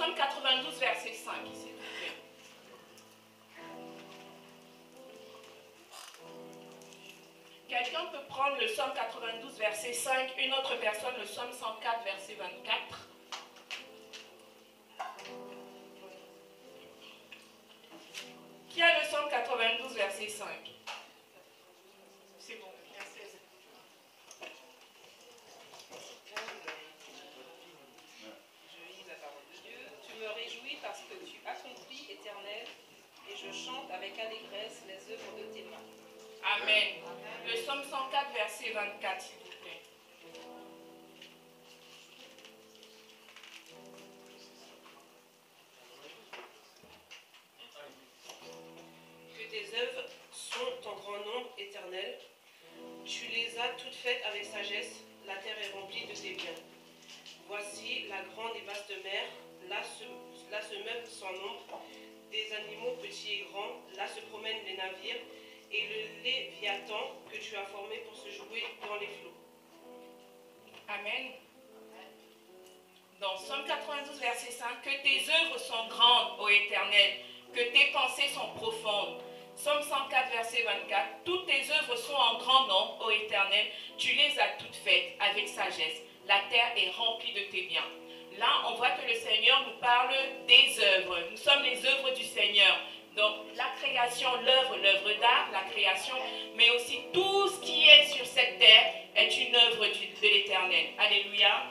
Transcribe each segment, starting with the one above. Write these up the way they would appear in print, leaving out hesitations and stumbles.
Psaume 92, verset 5, s'il vous plaît. Quelqu'un peut prendre le Psaume 92, verset 5, une autre personne, le Psaume 104, verset 24. Qui a le Psaume 92, verset 5? C'est bon, merci. Je lis la parole de Dieu. Tu me réjouis parce que tu accomplis, Éternel, et je chante avec allégresse les œuvres de tes mains. Amen. Le Psaume 104, verset 24, s'il vous plaît. Que tes œuvres sont en grand nombre, Éternel. Tu les as toutes faites avec sagesse. La terre est remplie de tes biens. Voici la grande et vaste mer. Là se meuvent sans nombre des animaux petits et grands. Là se promènent les navires. Et le léviathan que tu as formé pour se jouer dans les flots. Amen. Dans Psaume 92, verset 5, que tes œuvres sont grandes, ô Éternel, que tes pensées sont profondes. Psaume 104, verset 24, toutes tes œuvres sont en grand nombre, ô Éternel, tu les as toutes faites avec sagesse. La terre est remplie de tes biens. Là, on voit que le Seigneur nous parle des œuvres. Nous sommes les œuvres du Seigneur. Donc, la création, l'œuvre d'art, la création, mais aussi tout ce qui est sur cette terre est une œuvre de l'Éternel. Alléluia.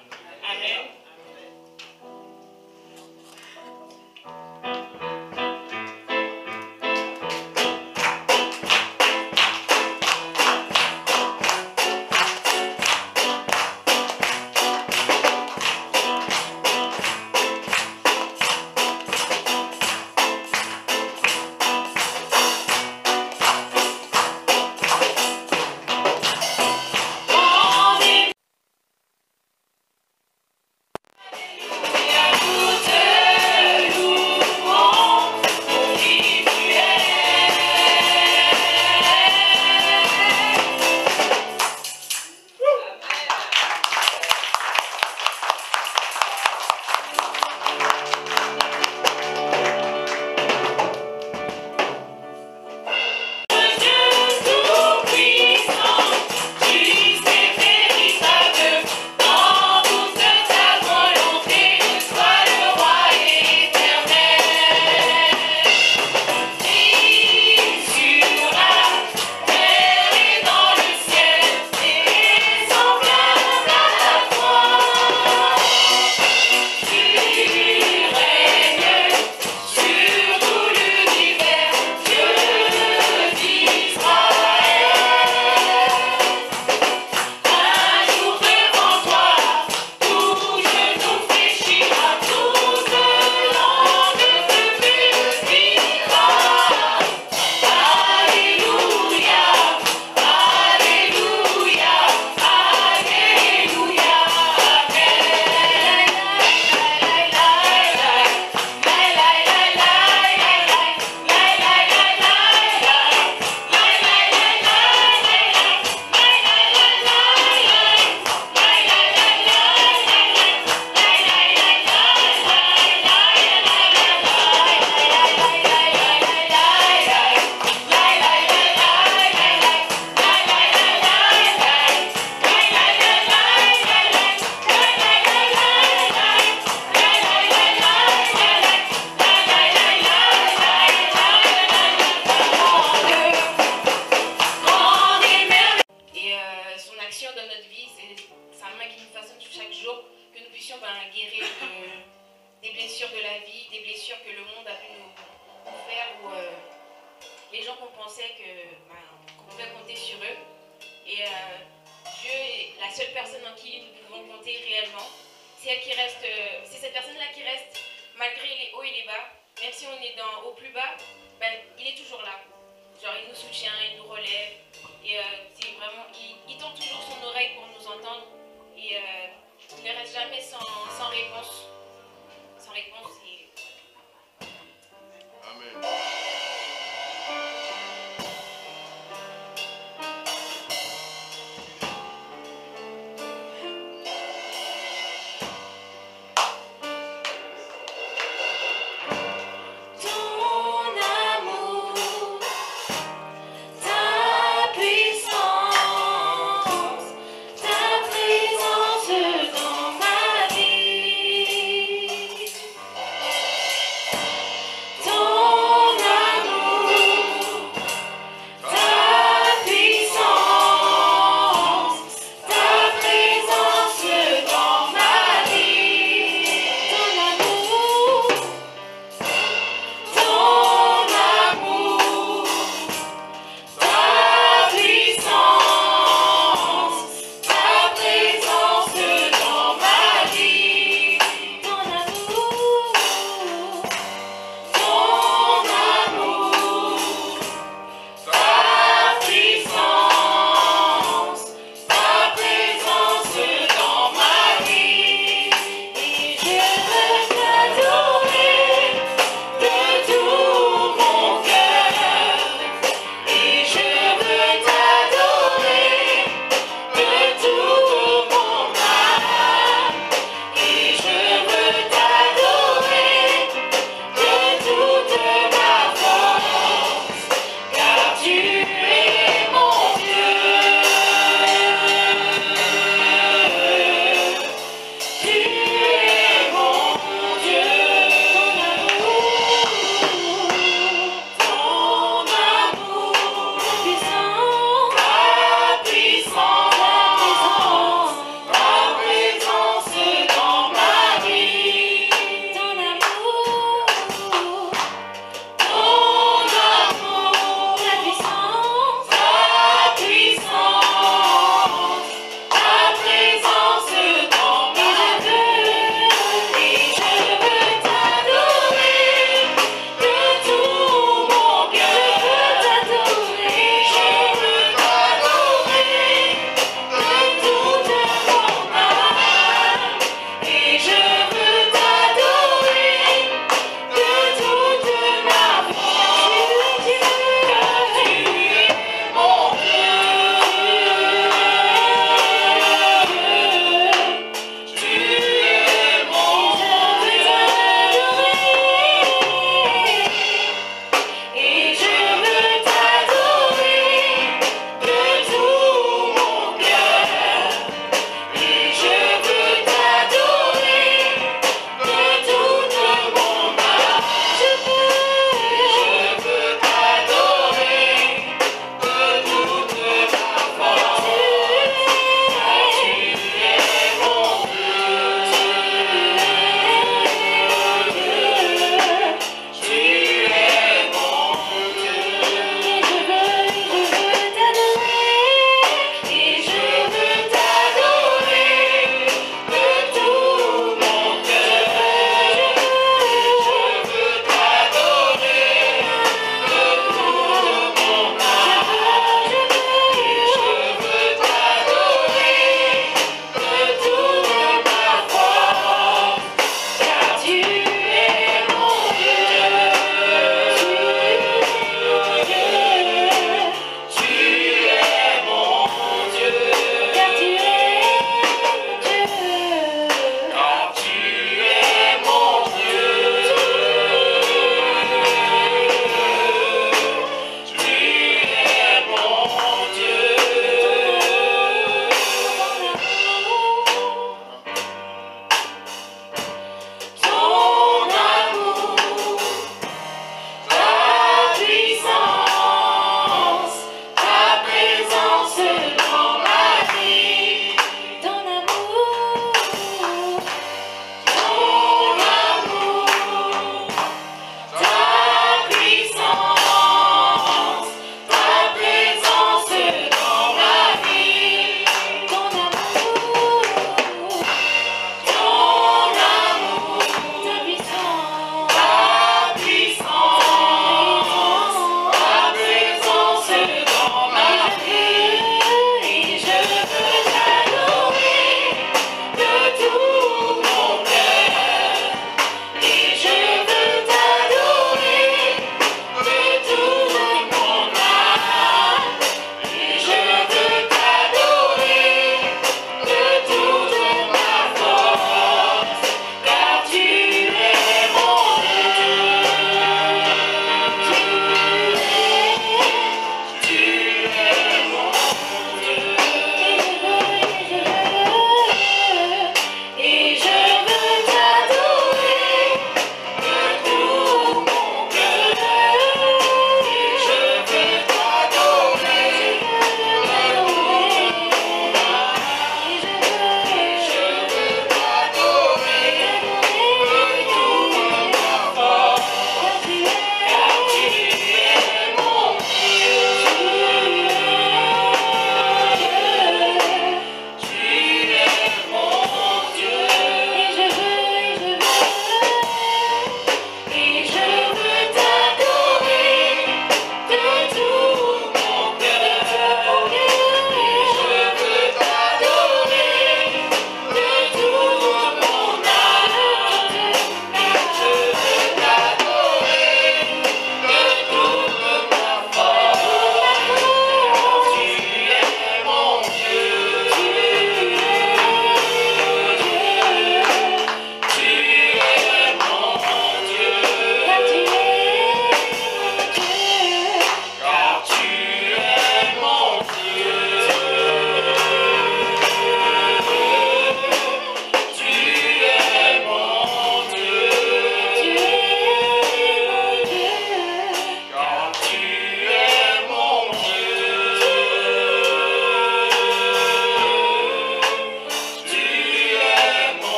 Amen.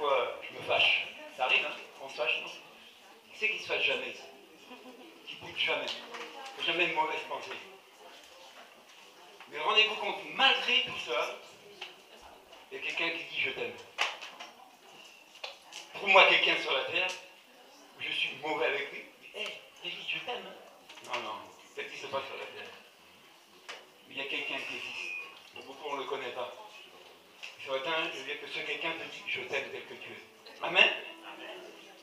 fois, je me fâche. Ça arrive, hein? On se fâche, non? Qui c'est qui se fâche jamais? Qui boude jamais? Jamais de mauvaises pensées. Mais rendez-vous compte, malgré tout ça, il y a quelqu'un qui dit je t'aime. Trouve-moi quelqu'un sur la terre où je suis mauvais avec lui. Hé, David, je t'aime. Non, non, peut-être qu'il se passe sur la terre. Mais il y a quelqu'un qui existe. Beaucoup on ne le connaît pas. Ce matin, je veux dire que ce quelqu'un te dit je t'aime tel que tu es. Amen.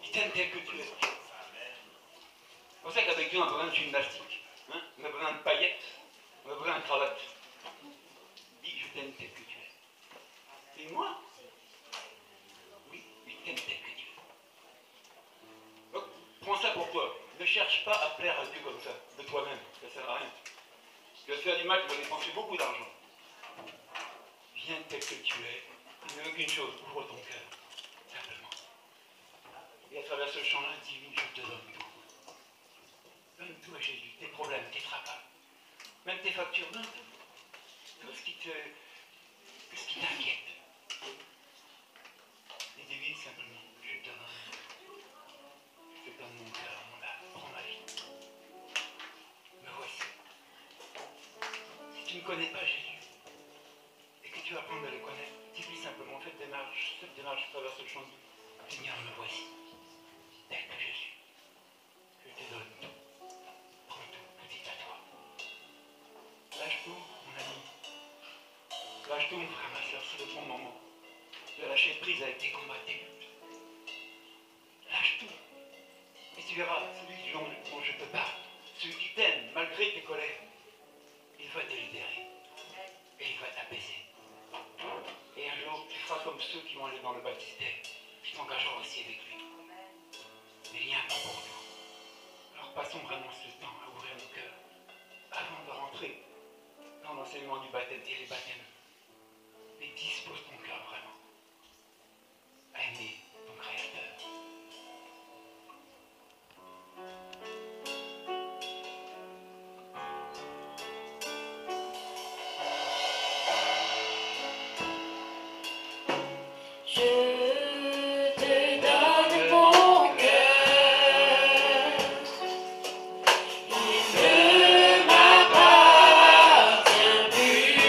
Il t'aime tel que tu es. C'est pour ça qu'avec Dieu, on a besoin de gymnastique. Hein? On a besoin de paillettes. On a besoin de cravate. Dis je t'aime tel que tu es. Et moi? Oui, il t'aime tel que tu es. Donc, prends ça pour toi. Ne cherche pas à plaire à Dieu comme ça, de toi-même. Ça ne sert à rien. Tu vas te faire du mal, tu vas dépenser beaucoup d'argent. Viens tel que tu es. Il ne veut qu'une chose, ouvre ton cœur. Simplement. Et à travers ce champ-là, dis oui, je te donne tout. Donne tout à Jésus. Tes problèmes, tes tracas. Même tes factures, donne tout. Tout ce qui t'inquiète. Et dis-lui simplement, je te donne. Je te donne mon cœur, mon âme, prends ma vie. Me voici. Si tu ne connais pas Jésus, et que tu vas apprendre à le connaître, dis-lui simplement, fais cette démarche à travers ce champ. Seigneur, me voici, tel que je suis. Je te donne tout. Prends tout, tout est à toi. Lâche tout, mon ami. Lâche tout, mon frère, ma soeur, c'est le bon moment de lâcher prise avec tes combats, tes luttes. Lâche tout. Et tu verras, celui dont je te parle, celui qui t'aime malgré tes colères, il va te libérer. Et il va t'apaiser. Et un jour, tu feras comme ceux qui vont aller dans le baptistère. Tu t'engageras aussi avec lui. Mais il y a un temps pour tout. Alors passons vraiment ce temps à ouvrir nos cœurs avant de rentrer dans l'enseignement du baptême et les baptêmes. Et dispose ton cœur vraiment à aimer ton Créateur. Je te donne mon cœur, il ne m'appartient plus.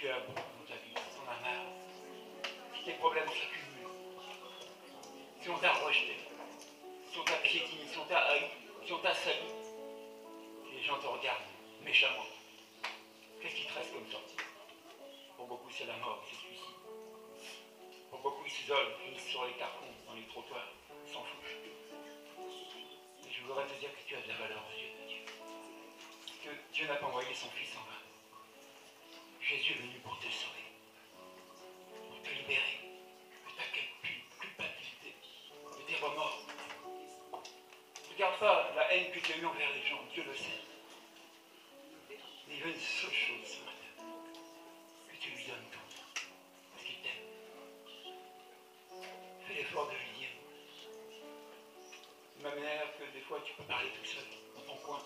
tu as beaucoup dans ta vie, si tu en as marre, si tes problèmes s'accumulent, si on t'a rejeté, si on t'a piétiné, si on t'a haï, si on t'a sali, si les gens te regardent méchamment, qu'est-ce qui te reste comme sortie? Pour beaucoup, c'est la mort, c'est le suicide. Pour beaucoup, ils s'isolent, finissent sur les cartons, dans les trottoirs, ils s'en foutent. Et je voudrais te dire que tu as de la valeur aux yeux de Dieu. Que Dieu n'a pas envoyé son Fils en vain. Jésus est venu pour te sauver, pour te libérer de ta culpabilité, de tes remords. Ne regarde pas la haine que tu as eue envers les gens, Dieu le sait. Mais il veut une seule chose ce matin, que tu lui donnes tout, parce qu'il t'aime. Fais l'effort de lui dire. De même manière que des fois tu peux parler tout seul, dans ton coin.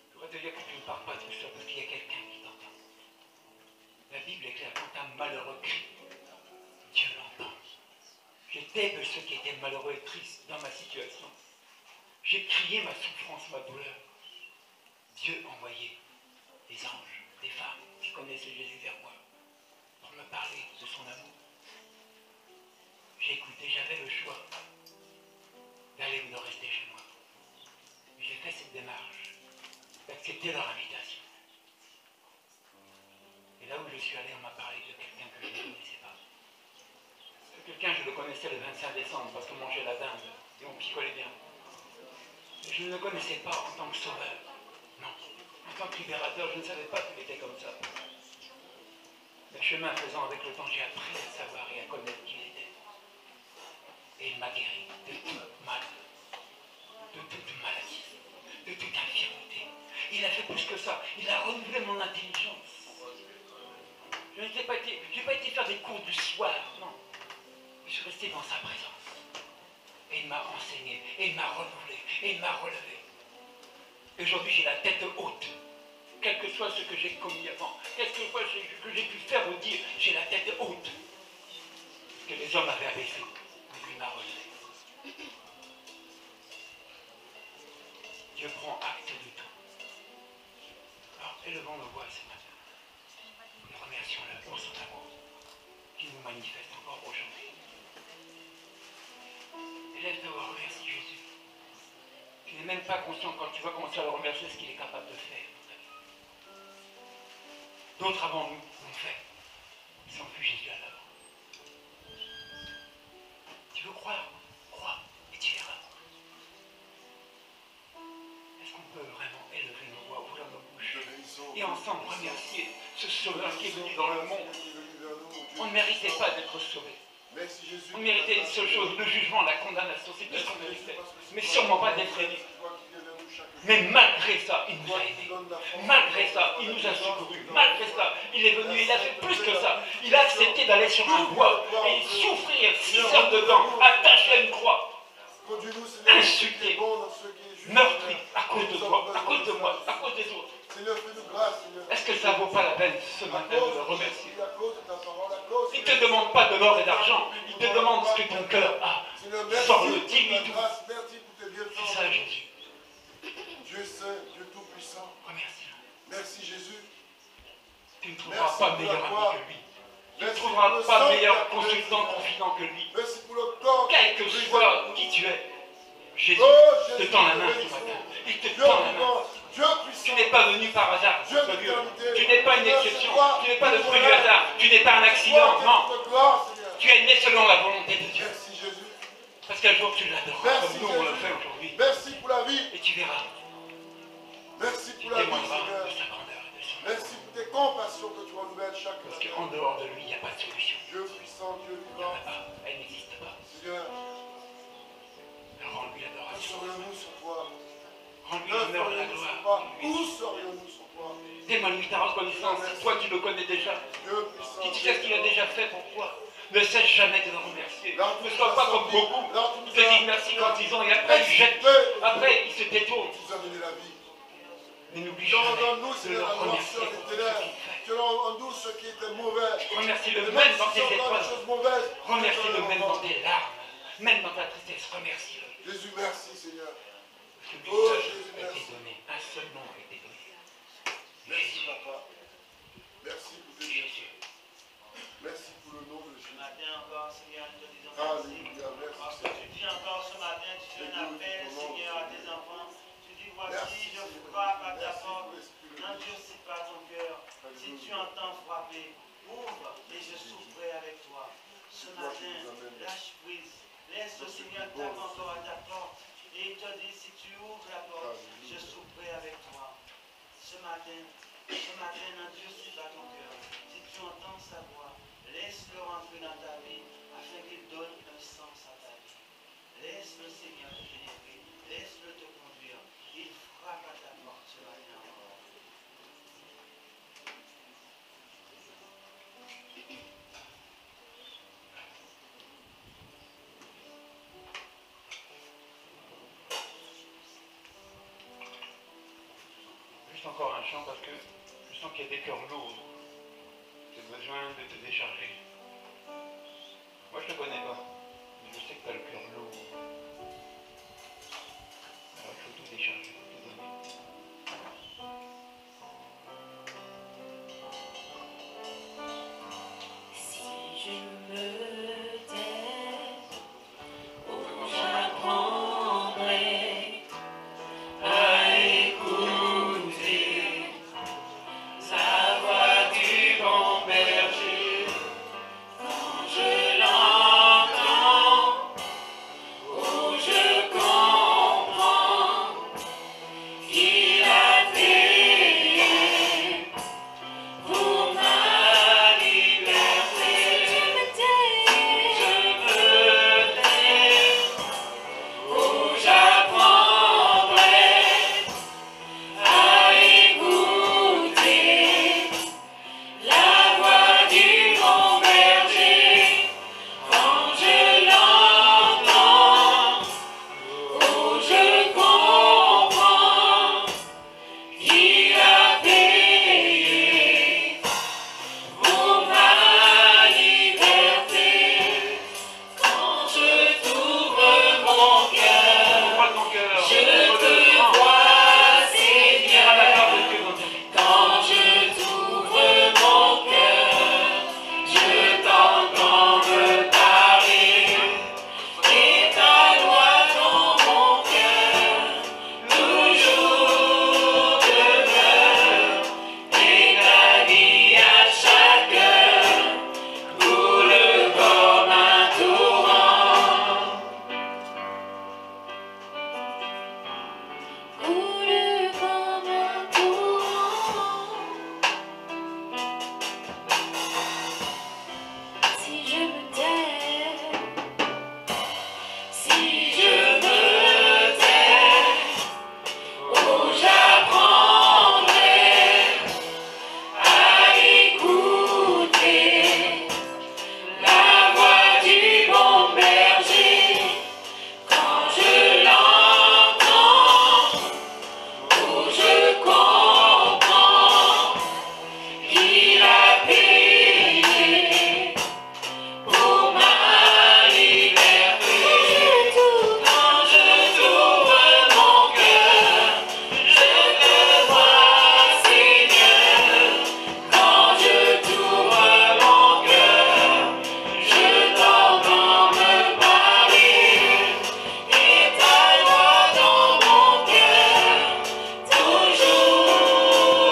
Je voudrais te dire que tu ne parles pas tout seul, parce qu'il y a quelqu'un qui t'entend. La Bible est claire, quand un malheureux crie, Dieu l'entend. J'étais de ceux qui étaient malheureux et tristes dans ma situation. J'ai crié ma souffrance, ma douleur. Dieu envoyait des anges, des femmes qui connaissaient Jésus vers moi pour me parler de son amour. J'ai écouté, j'avais le choix d'aller ou de rester chez moi. J'ai fait cette démarche, d'accepter leur invitation. Et là où je suis allé, on m'a parlé de quelqu'un que je ne connaissais pas. Ce quelqu'un, je le connaissais le 25 décembre parce qu'on mangeait la dinde et on picolait bien. Mais je ne le connaissais pas en tant que sauveur. Non. En tant que libérateur, je ne savais pas qu'il était comme ça. Mais chemin faisant, avec le temps, j'ai appris à savoir et à connaître qui il était. Et il m'a guéri de tout mal, de toute maladie, de toute infirmité. Il a fait plus que ça. Il a renouvelé mon intelligence. Je n'ai pas été faire des cours du soir, non. Je suis resté dans sa présence. Et il m'a enseigné, et il m'a renouvelé, et il m'a relevé. Aujourd'hui, j'ai la tête haute. Quel que soit ce que j'ai commis avant, quel que soit ce que j'ai pu faire ou dire, j'ai la tête haute. Ce que les hommes avaient abaissé, mais lui m'a relevé. Dieu prend acte de tout. Alors, élevons nos voix ce matin. Et remercions-le pour son amour qui nous manifeste encore aujourd'hui. Élève ta voix, remercie Jésus. Tu n'es même pas conscient quand tu vas commencer à le remercier ce qu'il est capable de faire. D'autres avant nous l'ont fait. Ils sont plus Jésus à l'œuvre. Tu veux croire? Crois et tu verras. Est-ce qu'on peut vraiment élever nos voix, ouvrir nos bouches et ensemble remercier ce Sauveur qui est venu dans le monde? On ne méritait pas d'être sauvé. On méritait une seule chose, le jugement, la condamnation, c'est tout ce qu'on méritait. Mais sûrement pas d'être aimé. Mais malgré ça, il nous a aimés. Malgré ça, il nous a secourus. Malgré ça, il est venu, il a fait plus que ça. Il a accepté d'aller sur un bois et souffrir 6 heures de temps, attaché à une croix, insulté, meurtri à cause de toi, à cause de moi, à cause des autres. Est-ce que ça ne vaut pas la peine ce matin de le remercier? Il ne te demande pas de l'or et d'argent, il te demande ce que ton cœur a. Sors-le, dis-lui tout. C'est ça Jésus. Dieu saint, Dieu tout-puissant. Remercie-le. Merci Jésus. Tu ne trouveras pas meilleur ami que lui. Tu ne trouveras pas meilleur consultant confident que lui. Merci pour le corps. Quel que soit qui tu es, Jésus te tend la main ce matin. Il te tend la main. Tu n'es pas venu par hasard dans ce lieu. Tu n'es pas une exception. Tu n'es pas le fruit du hasard. Tu n'es pas un accident. Non. Tu es né selon la volonté de Dieu. Merci Jésus. Parce qu'un jour tu l'adoreras comme nous on le fait aujourd'hui. Merci pour la vie. Et tu verras. Merci Tu pour la vie, témoigneras Seigneur. de sa grandeur et de son amour. Merci pour tes compassions que tu renouvelles chaque Parce matin. qu'en dehors de lui, il n'y a pas de solution. Dieu puissant, Dieu Il n'y en vivant. a pas. Elle n'existe pas. Seigneur, Alors rends-lui où l'adoration. serions-nous sans toi? Rends-lui Ne l'honneur et la serions-nous sans gloire. toi? Où serions-nous sans toi? Témoigne ta reconnaissance. Toi, tu le connais déjà. Dieu puissant. Si tu sais ce qu'il a déjà fait pour toi, ne cesse jamais de le remercier. Ne sois pas comme beaucoup. Ils te disent merci quand ils ont et après ils jettent. Après ils se détournent. Tu nous as donné la vie. Mais n'oublie Tu jamais en nous, de Seigneur, le la remercier morsure pour des tout ce ténèbres. qu'il fait. Tu en nous ce qui était mauvais. Remercie-le Et même dans si tes c'est encore des épreuves. choses mauvaises, Remercie-le même dans Jésus, tes larmes. Même dans ta tristesse, remercie-le. merci Seigneur. Parce que lui Oh, seul Jésus, a été merci. donné. Un seul nom a été donné. Merci Jésus. Papa. Merci ouvres la porte, je souperai avec toi. Ce matin, endurcis pas ton cœur. Si tu entends sa voix, laisse-le rentrer dans ta vie afin qu'il donne un sens à ta vie. Laisse le Seigneur te pénétrer, laisse-le te conduire. Il frappe à ta porte ce matin encore. Juste encore un chant parce que je sens qu'il y a des cœurs lourds. J'ai besoin de te décharger. Moi je ne te connais pas, mais je sais que tu as le cœur lourd. Alors il faut tout décharger, il faut tout donner. Si je me tais, oh, j'apprendrai à écouter la voix du bon berger. Quand je l'entends, oh, je comprends qu'il a payé pour ma liberté. Je me tais, oh, j'apprendrai à écouter la voix du bon berger. Quand je l'entends, oh, je comprends qu'il a payé pour ma liberté. Quand je t'ouvre mon cœur, Ouvre ton cœur, je ouvre-le te grand. vois, Viens à la part de Seigneur. Dieu dans ta vie. Quand je t'ouvre mon cœur, je t'entends me parler. Et ta loi dans mon cœur toujours demeure. Et ta vie à chaque heure coule comme un torrent. Coule comme un torrent. Si je me tais, si je me tais, oh, j'apprendrai à écouter la voix du bon berger. Quand je l'entends, oh, je comprends qu'il a payé pour ma liberté. Quand je t'ouvre mon cœur, je te vois, Seigneur. Quand je t'ouvre mon cœur, je t'entends me parler. Et ta loi dans mon cœur toujours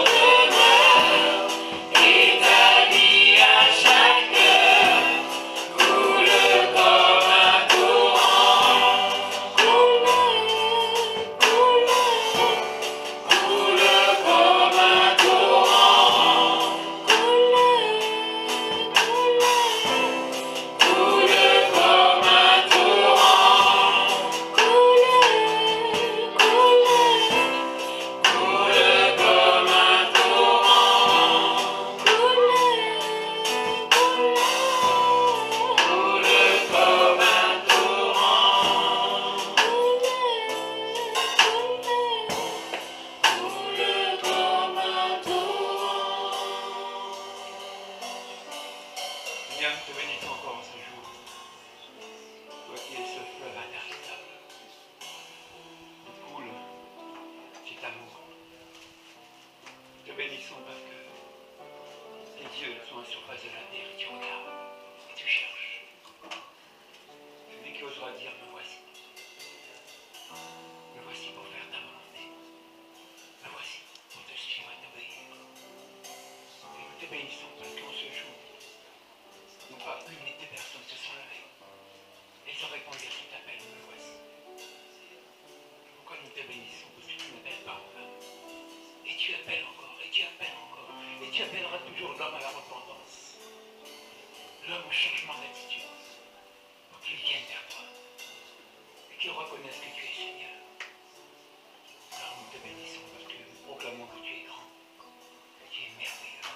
demeure. Et ta vie à chaque heure coule comme un torrent. Coule comme un torrent. Coule comme un torrent. Coule comme un torrent. Coule comme un torrent. Coule comme un torrent. Seigneur, nous te bénissons encore en ce jour. Toi qui es ce fleuve intarissable, qui coule cet amour. Nous te bénissons parce que tes yeux sont à la surface de la terre et tu regardes et tu cherches. Celui qui osera dire me voici. Me voici pour faire ta volonté. Me voici pour te suivre et t'obéir. Et nous te bénissons parce qu'en ce jour, non pas une mais deux personnes se sont levées. Elles ont répondu à cet appel, me voici. Pourquoi nous te bénissons parce que tu n'appelles pas en vain. Et tu appelles encore, et tu appelles encore. Et tu appelleras toujours l'homme à la repentance. L'homme au changement d'attitude. Pour qu'il vienne vers toi. Et qu'il reconnaisse que tu es Seigneur. Alors nous te bénissons parce que nous proclamons que tu es grand. Que tu es merveilleux.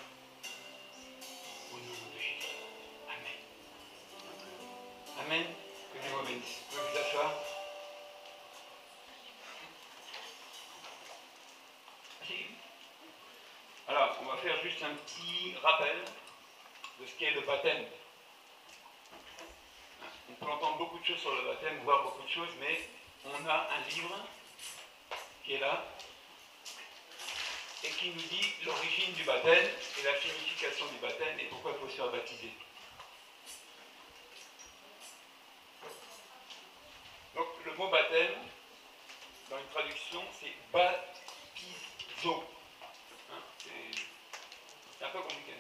Au nom de Jésus. Amen. Amen. Que Dieu vous bénisse. Vous pouvez vous asseoir. Alors, on va faire juste un petit rappel de ce qu'est le baptême. On peut entendre beaucoup de choses sur le baptême, voir beaucoup de choses, mais on a un livre qui est là et qui nous dit l'origine du baptême et la signification du baptême et pourquoi il faut se faire baptiser. Donc, le mot baptême, dans une traduction, c'est baptizo. C'est un peu compliqué.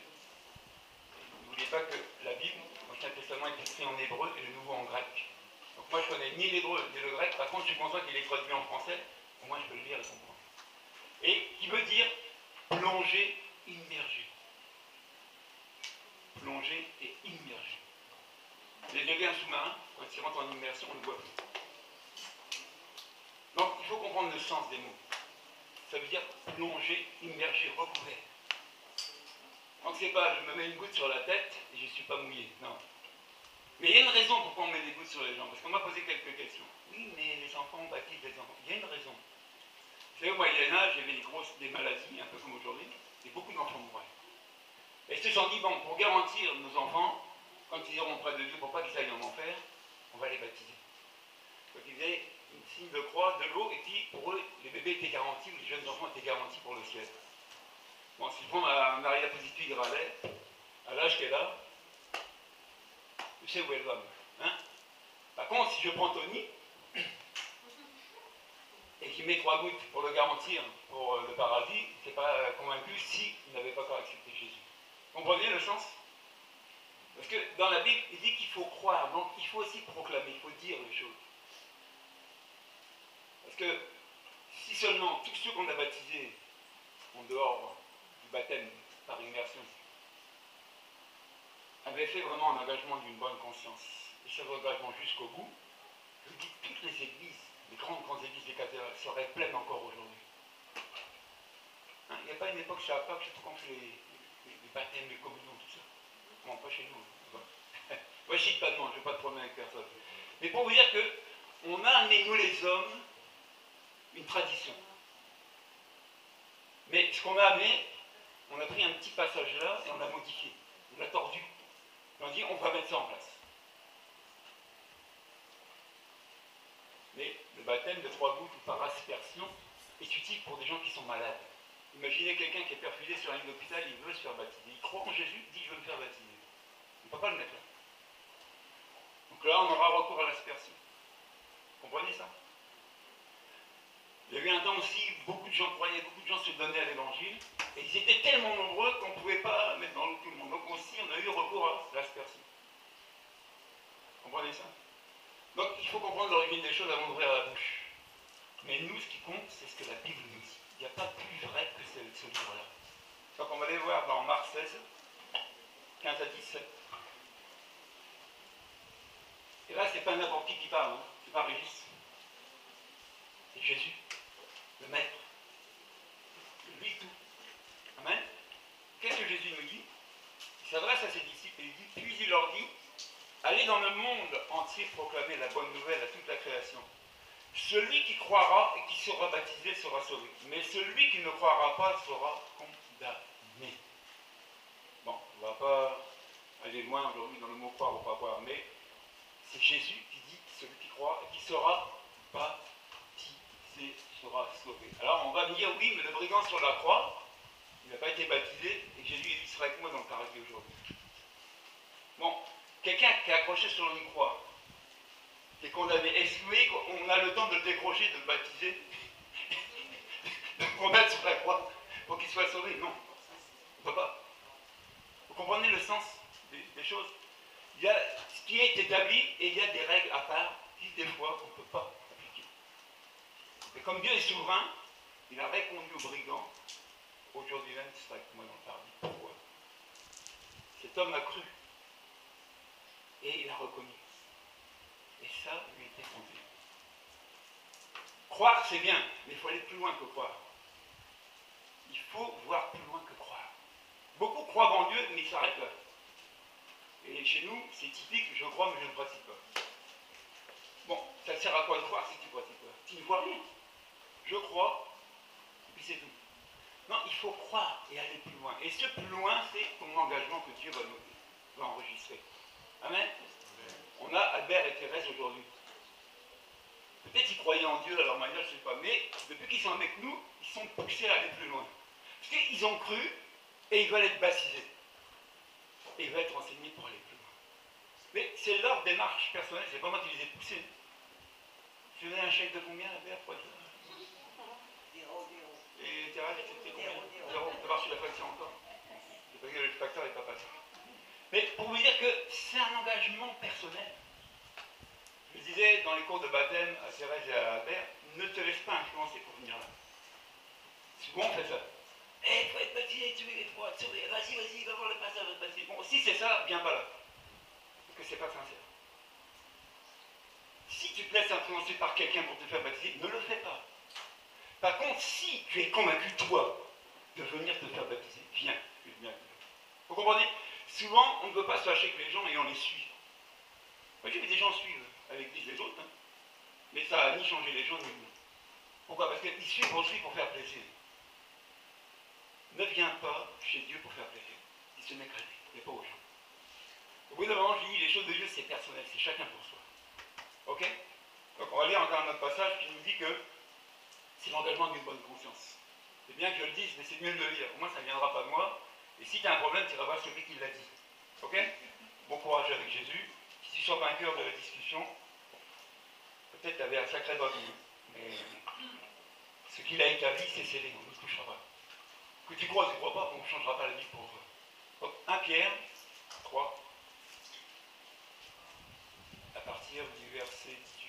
N'oubliez pas que la Bible, l'Ancien Testament, est écrit en hébreu et le Nouveau en grec. Donc moi je connais ni l'hébreu ni le grec, par contre je suis conscient qu'il est traduit en français, au moins je peux le lire et comprendre. Et qui veut dire plonger, immergé. Plonger et immergé. Les degrés sous-marins, quand ils rentrent en immersion, on ne le voit plus. Donc il faut comprendre le sens des mots. Ça veut dire plonger, immergé, recouvert. Donc c'est pas je me mets une goutte sur la tête et je ne suis pas mouillé, non. Mais il y a une raison pourquoi on met des gouttes sur les gens, parce qu'on m'a posé quelques questions. Oui, mais les enfants baptisent les enfants. Il y a une raison. Vous savez, au Moyen-Âge, il y avait des maladies, un peu comme aujourd'hui, et beaucoup d'enfants mouraient. Et ils se sont dit, bon, pour garantir nos enfants, quand ils iront près de Dieu, pour pas qu'ils aillent en enfer, on va les baptiser. Donc ils faisaient une signe de croix, de l'eau, et puis pour eux, les bébés étaient garantis, ou les jeunes enfants étaient garantis pour le ciel. Bon, si je prends Maria Positive Gralet, à l'âge qu'elle a, je sais où elle va. Hein? Par contre, si je prends Tony, et qu'il met 3 gouttes pour le garantir pour le paradis, il n'était pas convaincu s'il n'avait pas encore accepté Jésus. Comprenez le sens? Parce que dans la Bible, il dit qu'il faut croire, donc il faut aussi proclamer, il faut dire les choses. Parce que si seulement tous ceux qu'on a baptisés en dehors du baptême par immersion avaient fait vraiment un engagement d'une bonne conscience, et cet engagement jusqu'au bout, je vous dis que toutes les églises, les grandes églises des cathédrales seraient pleines encore aujourd'hui. Hein, il n'y a pas une époque chez APAC, je trouve qu'on fait les baptêmes, les communions, tout ça. Non, pas chez nous. Moi, je ne cite pas de nom, je ne vais pas de problème avec personne. Mais pour vous dire qu'on a amené, nous les hommes, une tradition. Mais ce qu'on a amené, on a pris un petit passage là et on l'a modifié. On l'a tordu. Et on dit, on va mettre ça en place. Mais le baptême de 3 gouttes ou par aspersion est utile pour des gens qui sont malades. Imaginez quelqu'un qui est perfusé sur un lit d'hôpital, il veut se faire baptiser. Il croit en Jésus, il dit je veux me faire baptiser. On ne peut pas le mettre là. Donc là, on aura recours à l'aspersion. Vous comprenez ça? Il y a eu un temps aussi, beaucoup de gens croyaient, beaucoup de gens se donnaient à l'évangile, et ils étaient tellement nombreux qu'on ne pouvait pas mettre dans l'eau tout le monde. Donc aussi, on a eu recours à l'aspersion. Vous comprenez ça? Donc il faut comprendre l'origine des choses avant d'ouvrir la bouche. Mais nous, ce qui compte, c'est ce que la Bible nous dit. Il n'y a pas plus vrai que ce livre-là. Donc on va aller voir dans Marc 16, 15 à 17. Et là, c'est pas n'importe qui parle, hein. C'est pas Régis. C'est Jésus, le Maître. Lui tout. Amen. Qu'est-ce que Jésus nous dit? Il s'adresse à ses disciples et il dit, puis il leur dit, allez dans le monde entier proclamer la bonne nouvelle à toute la création. Celui qui croira et qui sera baptisé sera sauvé. Mais celui qui ne croira pas sera condamné. Bon, on ne va pas aller loin aujourd'hui dans le mot croire ou pas croire, mais c'est Jésus qui dit celui qui croit et qui sera baptisé sera sauvé. Alors on va me dire oui, mais le brigand sur la croix, il n'a pas été baptisé et Jésus il sera avec moi dans le paradis aujourd'hui. Bon, quelqu'un qui est accroché sur une croix, qui est condamné, est-ce que vous voyez qu'on a le temps de le décrocher, de le baptiser, de le remettre sur la croix pour qu'il soit sauvé? Non, on ne peut pas. Vous comprenez le sens des choses? Il y a ce qui est établi et il y a des règles à part qui, des fois, on ne peut pas appliquer. comme Dieu est souverain, il a répondu aux brigands, aujourd'hui même, c'est avec moi dans le paradis. Pourquoi? Cet homme a cru. Et il a reconnu. Et ça lui était compté. Croire, c'est bien, mais il faut aller plus loin que croire. Il faut voir plus loin que croire. Beaucoup croient en Dieu, mais ils s'arrêtent là. Et chez nous, c'est typique, je crois, mais je ne pratique pas. Bon, ça sert à quoi de croire si tu ne pratiques pas? Tu ne vois rien. Je crois, et puis c'est tout. Non, il faut croire et aller plus loin. Et ce plus loin, c'est ton engagement que Dieu va noter, va enregistrer. Amen. On a Albert et Thérèse aujourd'hui. Peut-être qu'ils croyaient en Dieu à leur manière, je ne sais pas, mais depuis qu'ils sont avec nous, ils sont poussés à aller plus loin. Parce qu'ils ont cru et ils veulent être baptisés. Et ils veulent être enseignés pour aller plus loin. Mais c'est leur démarche personnelle, c'est pas moi qui les ai poussés. Tu veux un chèque de combien, Albert, pour être là? Et Thérèse, c'était combien? 0. Tu as reçu la facture encore? C'est parce que le facteur n'est pas passé. Mais pour vous dire que c'est un engagement personnel. Je disais dans les cours de baptême à Thérèse et à Albert, ne te laisse pas influencer pour venir là. Souvent on fait ça. Il faut être baptisé, tu es pour être sauvé. Vas-y, va voir le pasteur, va te baptiser. Bon, si c'est ça, viens pas là. Parce que c'est pas sincère. Si tu te laisses influencer par quelqu'un pour te faire baptiser, ne le fais pas. Par contre, si tu es convaincu, toi, de venir te faire baptiser, viens. Vous comprenez? Souvent, on ne veut pas se fâcher avec les gens et on les suit. Moi, j'ai vu des gens suivre à l'église les autres, hein, mais ça n'a ni changé les gens ni nous. Pourquoi? Parce qu'ils suivent aussi pour faire plaisir. Ne viens pas chez Dieu pour faire plaisir. Il se met créé, mais pas aux gens. Au bout d'un moment, je dis, les choses de Dieu, c'est personnel, c'est chacun pour soi. Ok? Donc, on va lire encore un autre passage qui nous dit que c'est l'engagement d'une bonne conscience. C'est bien que je le dise, mais c'est mieux de le lire. Au moins, ça ne viendra pas de moi. Et si tu as un problème, tu iras voir celui qui l'a dit. Ok? Bon courage avec Jésus. Si tu sors vainqueur de la discussion, peut-être tu avais un sacré babou. Mais ce qu'il a établi, c'est scellé. On ne touchera pas. Que tu crois ou tu ne crois pas, on ne changera pas la vie pour toi. Donc, 1 Pierre 3, à partir du verset 18.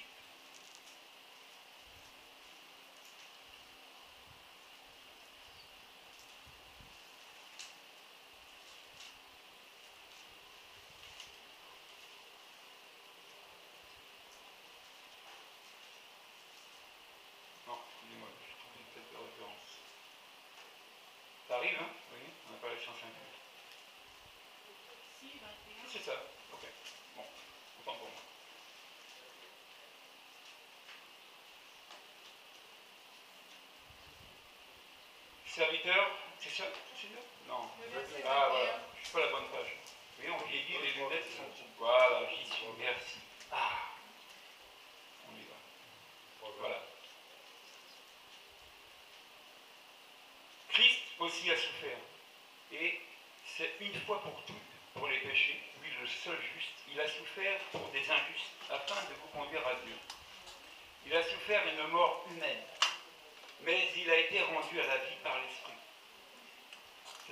Non, excusez-moi, je trouve peut-être la référence. Ça arrive, hein? Oui, on n'a pas la chance incluse. Si, 21. C'est ça, ok. Bon, autant pour moi. Serviteur, c'est ça? C'est ça? Non. Ah, voilà, je ne suis pas à la bonne page. Vous voyez, on vieillit, les lunettes sont... Voilà, j'y suis, merci. Ah, on y va. Voilà. Christ aussi a souffert. Et c'est une fois pour toutes, pour les péchés, lui le seul juste. Il a souffert pour des injustes, afin de vous conduire à Dieu. Il a souffert une mort humaine, mais il a été rendu à la vie par l'Esprit.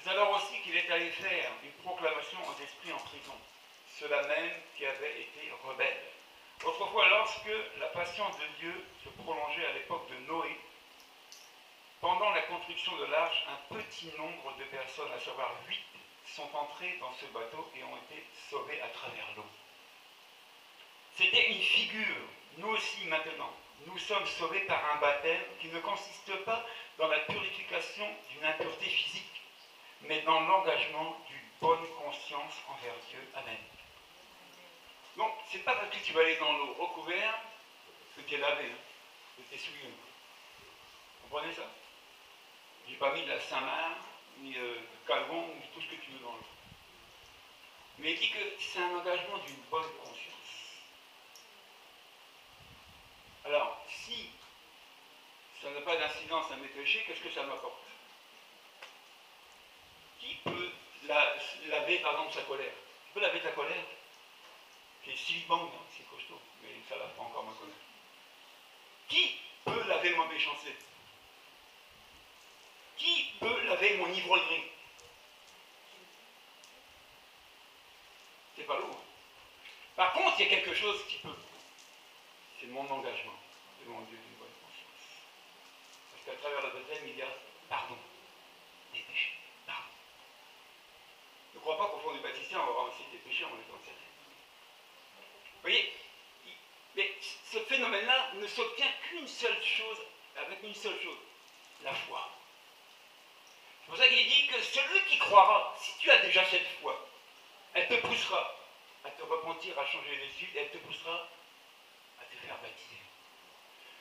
C'est alors aussi qu'il est allé faire une proclamation aux esprits en prison, ceux-là même qui avaient été rebelles. Autrefois, lorsque la patience de Dieu se prolongeait à l'époque de Noé, pendant la construction de l'arche, un petit nombre de personnes, à savoir 8, sont entrées dans ce bateau et ont été sauvées à travers l'eau. C'était une figure. Nous aussi maintenant, nous sommes sauvés par un baptême qui ne consiste pas dans la purification d'une impureté physique, mais dans l'engagement d'une bonne conscience envers Dieu. Amen. Donc, c'est pas parce que tu vas aller dans l'eau recouvert que tu es lavé, hein, que tu es souillé. Vous comprenez ça? J'ai pas mis de la Saint-Marc, ni de Calvon, ou tout ce que tu veux dans l'eau. Mais il dit que c'est un engagement d'une bonne conscience. Alors, si ça n'a pas d'incidence à mes péchés, qu'est-ce que ça m'apporte? Qui peut laver, par exemple, sa colère? Tu peux laver ta colère? C'est silibang, hein, c'est costaud, mais ça lave pas encore ma colère. Qui peut laver ma méchanceté? Qui peut laver mon ivrognerie? C'est pas l'eau. Par contre, il y a quelque chose qui peut. C'est mon engagement devant Dieu d'une bonne conscience. une seule chose, la foi. C'est pour ça qu'il dit que celui qui croira, si tu as déjà cette foi, elle te poussera à te repentir, à changer les yeux, et elle te poussera à te faire baptiser.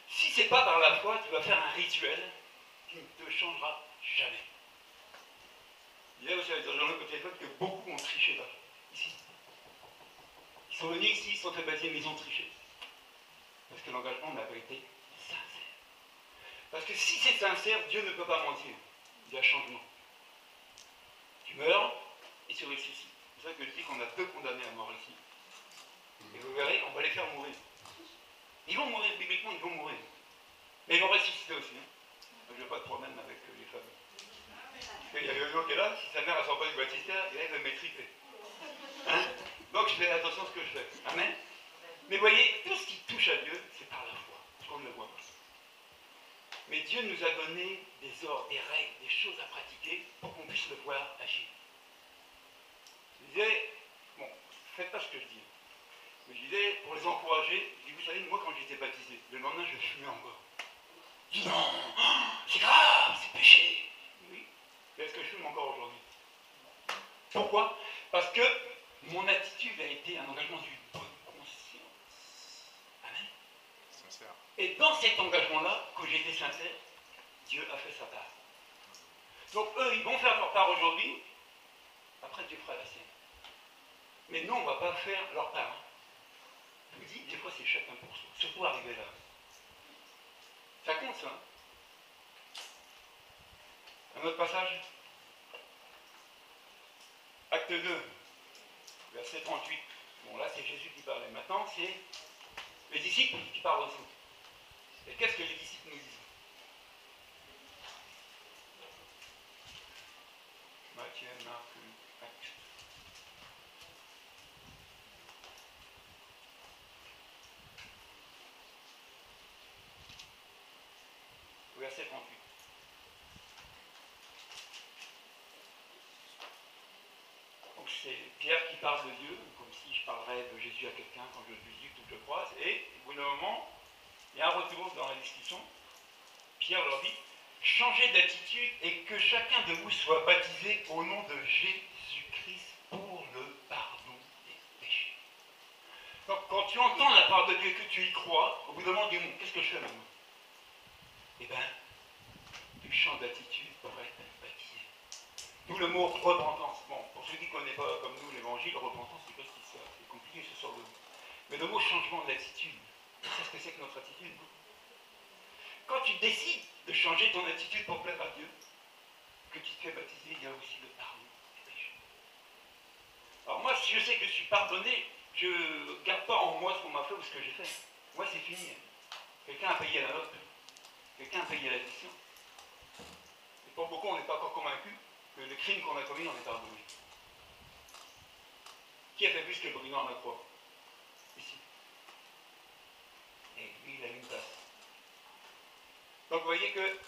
Si ce n'est pas par la foi, tu vas faire un rituel qui ne te changera jamais. Il y a aussi dans le journal au téléphone que beaucoup ont triché là, ici. Ils sont venus ici, ils sont fait baptiser, mais ils ont triché. Parce que l'engagement n'a pas été sincère. Parce que si c'est sincère, Dieu ne peut pas mentir. Il y a changement. Tu meurs et tu ressuscites. C'est pour ça que je dis qu'on a 2 condamnés à mort ici. Et vous verrez, on va les faire mourir. Ils vont mourir, bibliquement, ils vont mourir. Mais ils vont ressusciter aussi. Je n'ai pas de problème avec les familles. Il y a un qui est là, si sa mère ne sort pas du baptistère, il va m'étriper. Hein? Donc je fais attention à ce que je fais. Amen. Mais voyez, tout ce qui touche à Dieu, c'est par la foi. Parce qu'on ne le voit pas. Mais Dieu nous a donné des ordres, des règles, des choses à pratiquer pour qu'on puisse le voir agir. Je disais, bon, faites pas ce que je dis. Mais je disais, pour les encourager, je dis, vous savez, moi quand j'étais baptisé, le lendemain je fumais encore. Je dis non, c'est grave, c'est péché. Oui. Mais est-ce que je fume encore aujourd'hui? Pourquoi? Parce que mon attitude a été un engagement d'une bonne conscience. Amen. Sincère. Et dans cet engagement-là, quand j'étais sincère, Dieu a fait sa part. Donc eux, ils vont faire leur part aujourd'hui, après Dieu fera la sienne. Mais nous, on ne va pas faire leur part. Je vous dis, des fois c'est chacun pour soi, surtout arriver là. Ça compte ça. Un autre passage. Acte 2, verset 38. Bon là c'est Jésus qui parlait. Maintenant c'est les disciples qui parlent aussi. Et qu'est-ce que les disciples nous disent? Matthieu, Marc, Acte. Verset 38. Donc c'est Pierre qui parle de Dieu, comme si je parlerais de Jésus à quelqu'un quand je le visite ou que je le croise. Et au bout d'un moment, il y a un retour dans la discussion. Pierre leur dit, changez d'attitude et que chacun de vous soit baptisé au nom de Jésus-Christ pour le pardon des péchés. Donc quand tu entends la parole de Dieu et que tu y crois, au bout d'un moment, dis-moi, qu'est-ce que je fais maintenant? Eh bien, tu changes d'attitude pour être baptisé. D'où le mot repentance. Bon, pour ceux qui ne connaissent pas comme nous l'évangile, repentance, c'est pas ce qui sort. C'est compliqué, ce sort de nous. Mais le mot changement d'attitude, c'est ce que c'est que notre attitude. Quand tu décides de changer ton attitude pour plaire à Dieu, que tu te fais baptiser, il y a aussi le pardon des péchés. Alors moi, si je sais que je suis pardonné, je ne garde pas en moi ce qu'on m'a fait ou ce que j'ai fait. Moi, c'est fini. Quelqu'un a payé la note. Quelqu'un a payé l'addition. Et pour beaucoup, on n'est pas encore convaincu que le crime qu'on a commis, on est pardonné. Qui a fait plus que le brigand à la croix? Ici. Et lui, il a une place. Donc vous voyez que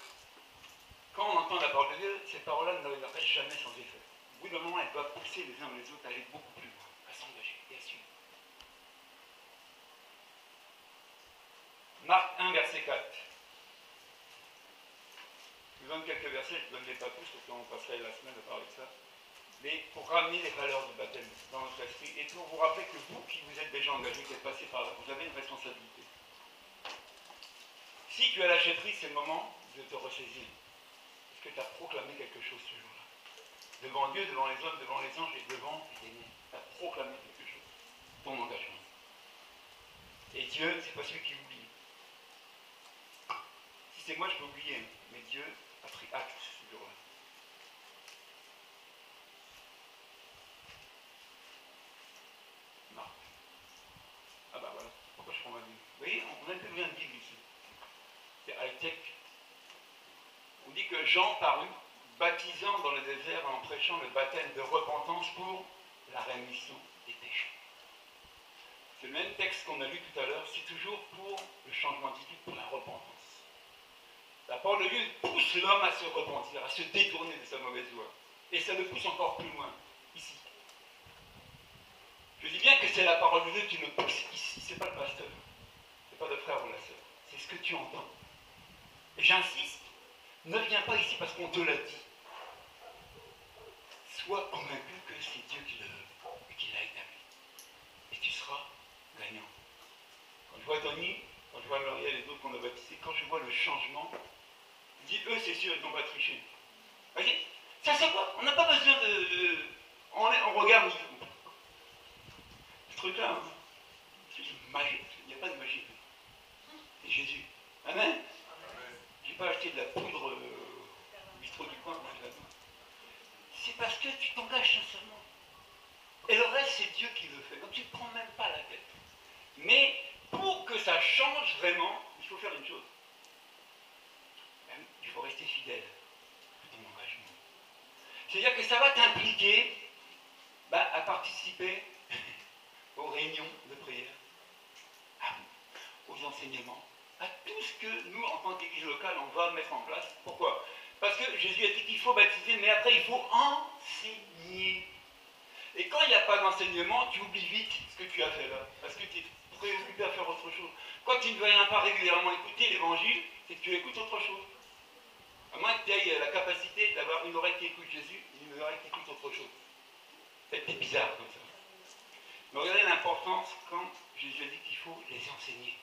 quand on entend la parole de Dieu, cette parole-là ne reste jamais sans effet. Au bout d'un moment, elle doit pousser les uns les autres à aller beaucoup plus loin, à s'engager et à suivre. Marc 1, verset 4. Je vous donne quelques versets, je ne donnerai pas tous, parce qu'on passerait la semaine à parler de ça. Mais pour ramener les valeurs du baptême dans notre esprit, et pour vous rappeler que vous qui vous êtes déjà engagés, qui êtes passés par là, vous avez une responsabilité. Si tu es à la chefferie, c'est le moment de te ressaisir. Parce que tu as proclamé quelque chose ce jour-là. Devant Dieu, devant les hommes, devant les anges et devant les aînés. Tu as proclamé quelque chose. Ton engagement. Et Dieu, c'est pas celui qui oublie. Si c'est moi, je peux oublier. Mais Dieu a pris acte ce jour-là. Non. Ah bah voilà. Pourquoi je prends ma Bible? Vous voyez, on a un peu besoin de Bible ici. C'est high-tech. On dit que Jean parut, baptisant dans le désert en prêchant le baptême de repentance pour la rémission des péchés. C'est le même texte qu'on a lu tout à l'heure, c'est toujours pour le changement d'attitude, pour la repentance. La parole de Dieu pousse l'homme à se repentir, à se détourner de sa mauvaise voie. Et ça le pousse encore plus loin, ici. Je dis bien que c'est la parole de Dieu qui me pousse ici, c'est pas le pasteur, c'est pas le frère ou la sœur. c'est ce que tu entends. Et j'insiste, ne viens pas ici parce qu'on te l'a dit. Sois convaincu que c'est Dieu qui le veut et qui l'a établi. Et tu seras gagnant. Quand je vois Tony, quand je vois Lauriel et les autres qu'on a baptisés, quand je vois le changement, je dis, eux, c'est sûr, ils n'ont pas triché. Vous voyez, ça c'est quoi? On n'a pas besoin on regarde, ce truc-là, hein, c'est magique. Il n'y a pas de magie. C'est Jésus. Amen. Je n'ai pas acheté de la poudre au bistrot du coin quand je l'ai. C'est parce que tu t'engages sincèrement. Et le reste, c'est Dieu qui le fait. Donc tu ne prends même pas la tête. Mais pour que ça change vraiment, il faut faire une chose. Il faut rester fidèle à ton engagement. C'est-à-dire que ça va t'impliquer à participer aux réunions de prière, aux enseignements, à tout ce que nous, en tant qu'église locale, on va mettre en place. Pourquoi? Parce que Jésus a dit qu'il faut baptiser, mais après il faut enseigner. Et quand il n'y a pas d'enseignement, tu oublies vite ce que tu as fait là, parce que tu es préoccupé à faire autre chose. Quand tu ne viens pas régulièrement écouter l'évangile, c'est que tu écoutes autre chose. À moins que tu aies la capacité d'avoir une oreille qui écoute Jésus et une oreille qui écoute autre chose. C'est bizarre comme ça. Mais regardez l'importance quand Jésus a dit qu'il faut les enseigner.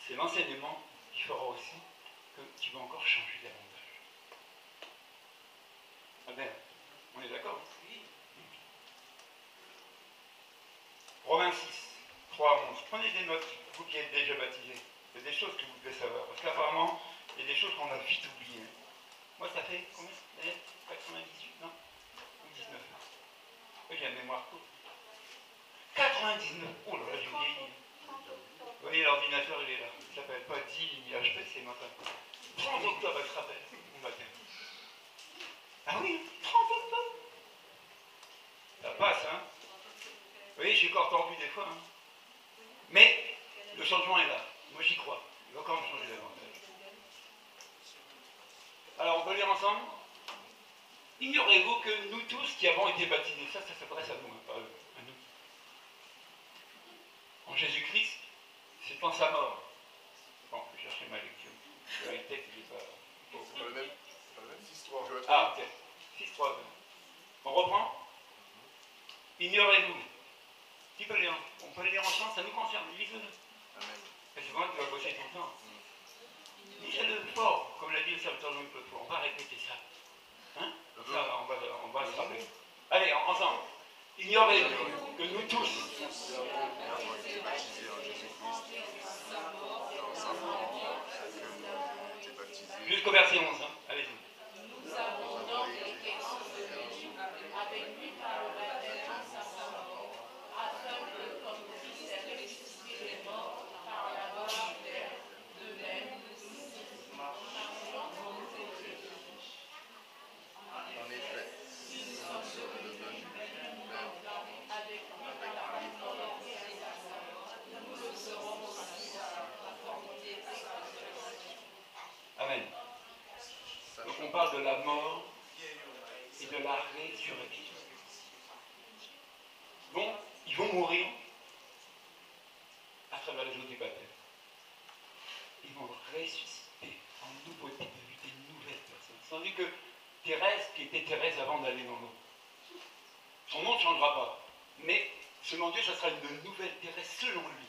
C'est l'enseignement qui fera aussi que tu vas encore changer davantage. Amen. On est d'accord? Oui. Romains 6, 3 à 11. Prenez des notes, vous qui êtes déjà baptisés. Il y a des choses que vous devez savoir. Parce qu'apparemment, il y a des choses qu'on a vite oubliées. Moi, ça fait combien d'années? 98, non? 19. Oui, j'ai la mémoire courte. 99. Oh là là, j'ai vieilli. Vous voyez, l'ordinateur, il est là. Il s'appelle pas DIHP, c'est matin. 30 octobre, elle se rappelle, mon baptême. Ah oui, 30 octobre. Ça passe, hein. Vous voyez, j'ai encore tordu des fois. Hein. Mais le changement est là. Moi, j'y crois. Il va encore me changer davantage. Alors, on peut lire ensemble? Ignorez-vous que nous tous qui avons été baptisés, ça s'adresse à nous, hein, pas à eux, à nous. En Jésus-Christ, c'est en sa mort. Bon, je vais chercher ma lecture. Le texte, il n'est pas... C'est pas le même 6-3. Ah, ok. 6-3. On reprend? Ignorez-vous. Qui peut lire? On peut les lire ensemble, ça nous concerne. Lisez-le. Et c'est vrai que tu vas bosser tout le temps. Lisez-le fort, comme l'a dit le serviteur Jean-Claude Fort. On va répéter ça. Hein? Ça, on va se rappeler. Allez, ensemble. Ignorez-vous que nous tous, jusqu'au verset 11, hein. Allez-y. Nous avons donc été ensevelies avec lui par le baptême dans sa mort, afin que, comme Christ est ressuscité des morts par la mort du Père, de même nous aussi marchions dans nos péchés. En effet, Nous sommes devenus avec lui par la conformité à sa mort, nous le serons aussi dans la conformité à sa résurrection. Amen. Donc on parle de la mort et de la résurrection. Bon, ils vont mourir à travers les eaux du baptême. Ils vont ressusciter en nouveauté de vie, des nouvelles personnes. Tandis que Thérèse, qui était Thérèse avant d'aller dans l'eau, son nom ne changera pas. Mais selon Dieu, ça sera une nouvelle Thérèse selon lui.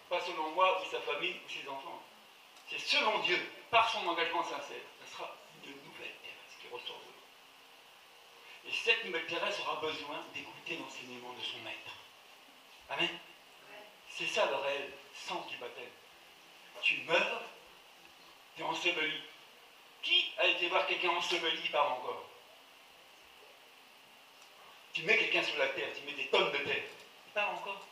Pas selon moi ou sa famille ou ses enfants. C'est selon Dieu, par son engagement sincère. Ça sera une nouvelle Thérèse qui ressort de l'eau. Et cette nouvelle Thérèse aura besoin d'écouter l'enseignement de son maître. Amen. C'est ça le réel sens du baptême. Tu meurs, tu es enseveli. Qui a été voir quelqu'un enseveli, il parle encore? Tu mets quelqu'un sous la terre, tu mets des tonnes de terre, il parle encore.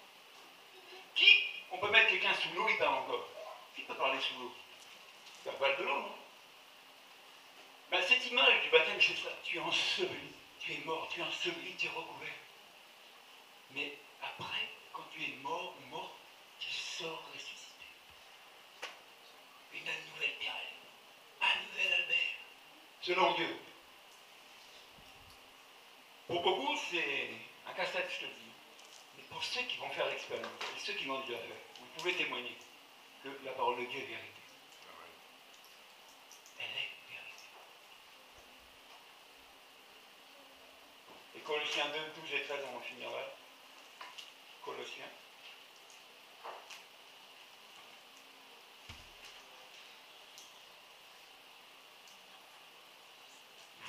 Qui, on peut mettre quelqu'un sous l'eau, il parle encore. Qui peut parler sous l'eau? C'est la voile de l'eau, non? Ben, cette image du baptême, c'est ça. Tu es enseveli, tu es mort, tu es enseveli, tu es recouvert. Mais après, quand tu es mort ou mort, tu sors ressuscité. Une nouvelle Thérèse, un nouvel Albert, selon Dieu. Pour beaucoup, c'est un casse-tête, je te dis. Mais pour ceux qui vont faire l'expérience, et ceux qui l'ont déjà fait, vous pouvez témoigner que la parole de Dieu est vérité. Elle est vérité. Et Colossiens 2, 12 et 13, on en finira. Colossiens.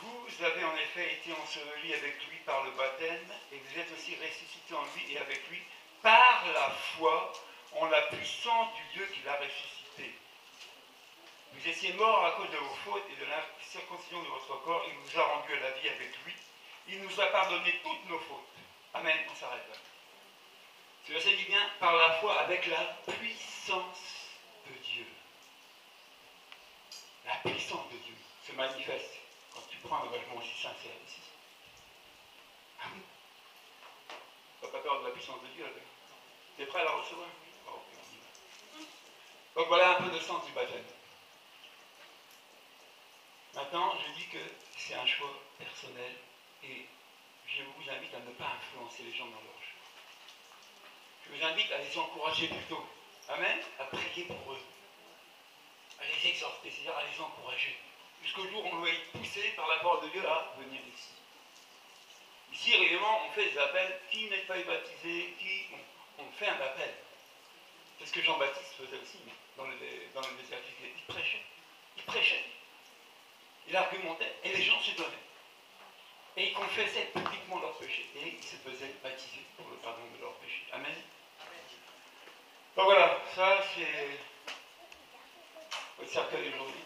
Vous avez en effet été ensevelis avec lui par le baptême, et vous êtes aussi ressuscités en lui et avec lui par la foi en la puissance du Dieu qui l'a ressuscité. Vous étiez morts à cause de vos fautes et de l'incirconcision de votre corps, il vous a rendu à la vie avec lui. Il nous a pardonné toutes nos fautes. Amen, on s'arrête là. Ce verset dit bien, par la foi avec la puissance de Dieu. La puissance de Dieu se manifeste quand tu prends un engagement aussi sincère ici. Ah oui. Tu n'as pas peur de la puissance de Dieu là. Tu es prêt à la recevoir? Oh, on y va. Donc voilà un peu le sens du baptême. Maintenant, je dis que c'est un choix personnel et je vous invite à ne pas influencer les gens dans leur choix. Je vous invite à les encourager plutôt. Amen. À prier pour eux. À les exhorter, c'est-à-dire à les encourager. Jusqu'au jour où on va être poussé par la parole de Dieu à venir ici. Ici, réellement, on fait des appels. Qui n'est pas baptisé, on fait un appel. C'est ce que Jean-Baptiste faisait aussi dans le désert. Il prêchait. Il prêchait. Il argumentait. Et les gens se donnaient. Et ils confessaient publiquement leurs péchés. Et ils se faisaient baptiser pour le pardon de leurs péchés. Amen. Donc voilà, ça c'est votre cercueil aujourd'hui.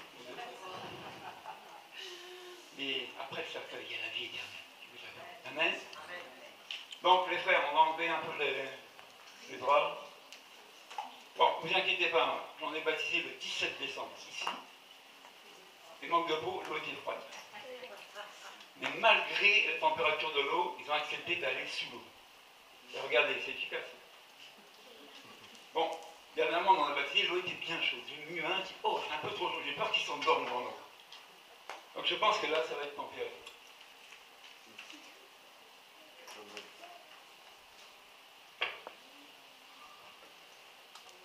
Et après le cercueil, il y a la vie éternelle. Amen. Donc les frères, on va enlever un peu les draps. Bon, ne vous inquiétez pas, j'en ai baptisé le 17 décembre ici. Et manque de peau, l'eau était froide. Mais malgré la température de l'eau, ils ont accepté d'aller sous l'eau. Et regardez, c'est efficace. Bon, dernièrement, dans la baptisé, l'eau était bien chaude. J'ai mis un, dit, oh, c'est un peu trop chaud, j'ai peur qu'ils s'endorment dans l'eau. Donc je pense que là, ça va être tempéré.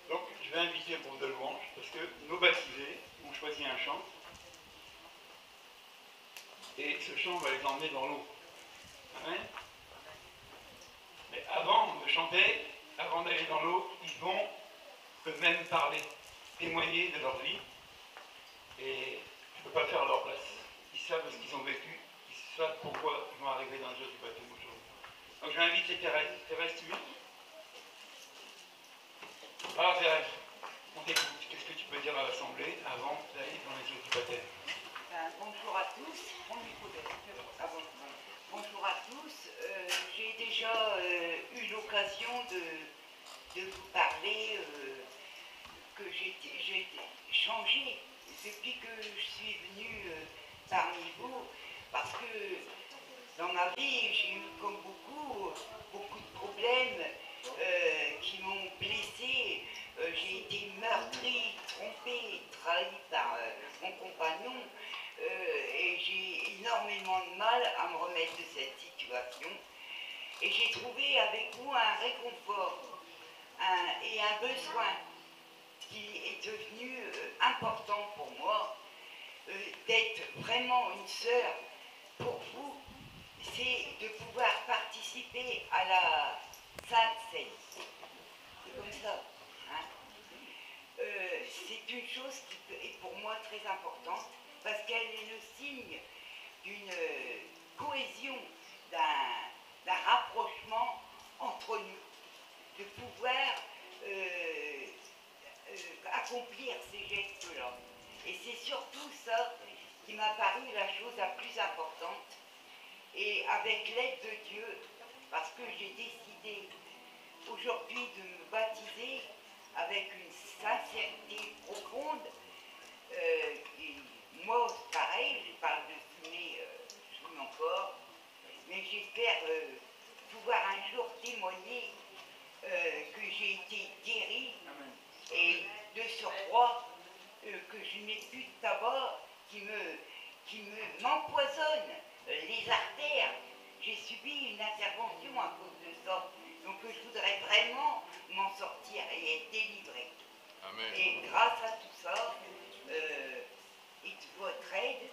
Donc, je vais inviter le groupe de louanges, parce que nos baptisés ont choisi un chant. Et ce chant va les emmener dans l'eau. Amen. Mais avant de chanter, avant d'aller dans l'eau, ils vont eux-mêmes parler, témoigner de leur vie. Et je ne peux pas faire leur place. Ils savent ce qu'ils ont vécu, ils savent pourquoi ils vont arriver dans le jeu du baptême aujourd'hui. Donc je vais inviter Thérèse. Thérèse, tu veux? Alors Thérèse, on t'écoute. Qu'est-ce que tu peux dire à l'Assemblée avant d'aller dans les eaux du baptême? Bonjour à tous. Bonjour à tous. J'ai déjà eu l'occasion de vous parler que j'ai changé depuis que je suis venue parmi vous, parce que dans ma vie, j'ai eu comme beaucoup de problèmes qui m'ont blessée. J'ai été meurtrie, trompée, trahie par mon compagnon. Et j'ai énormément de mal à me remettre de cette situation. Et j'ai trouvé avec vous un réconfort et un besoin qui est devenu important pour moi, d'être vraiment une sœur pour vous, c'est de pouvoir participer à la Sainte Seine. C'est comme ça. Hein. C'est une chose qui est pour moi très importante, parce qu'elle est le signe d'une cohésion, d'un rapprochement entre nous, de pouvoir accomplir ces gestes-là. Et c'est surtout ça qui m'a paru la chose la plus importante. Et avec l'aide de Dieu, parce que j'ai décidé aujourd'hui de me baptiser avec une sincérité profonde, moi, pareil, je parle de fumer, je fume encore, mais j'espère pouvoir un jour témoigner que j'ai été guéri et de surcroît que je n'ai plus de tabac qui m'empoisonne les artères. J'ai subi une intervention à cause de ça. Donc je voudrais vraiment m'en sortir et être délivrée. Amen. Et grâce à tout ça, et de votre aide,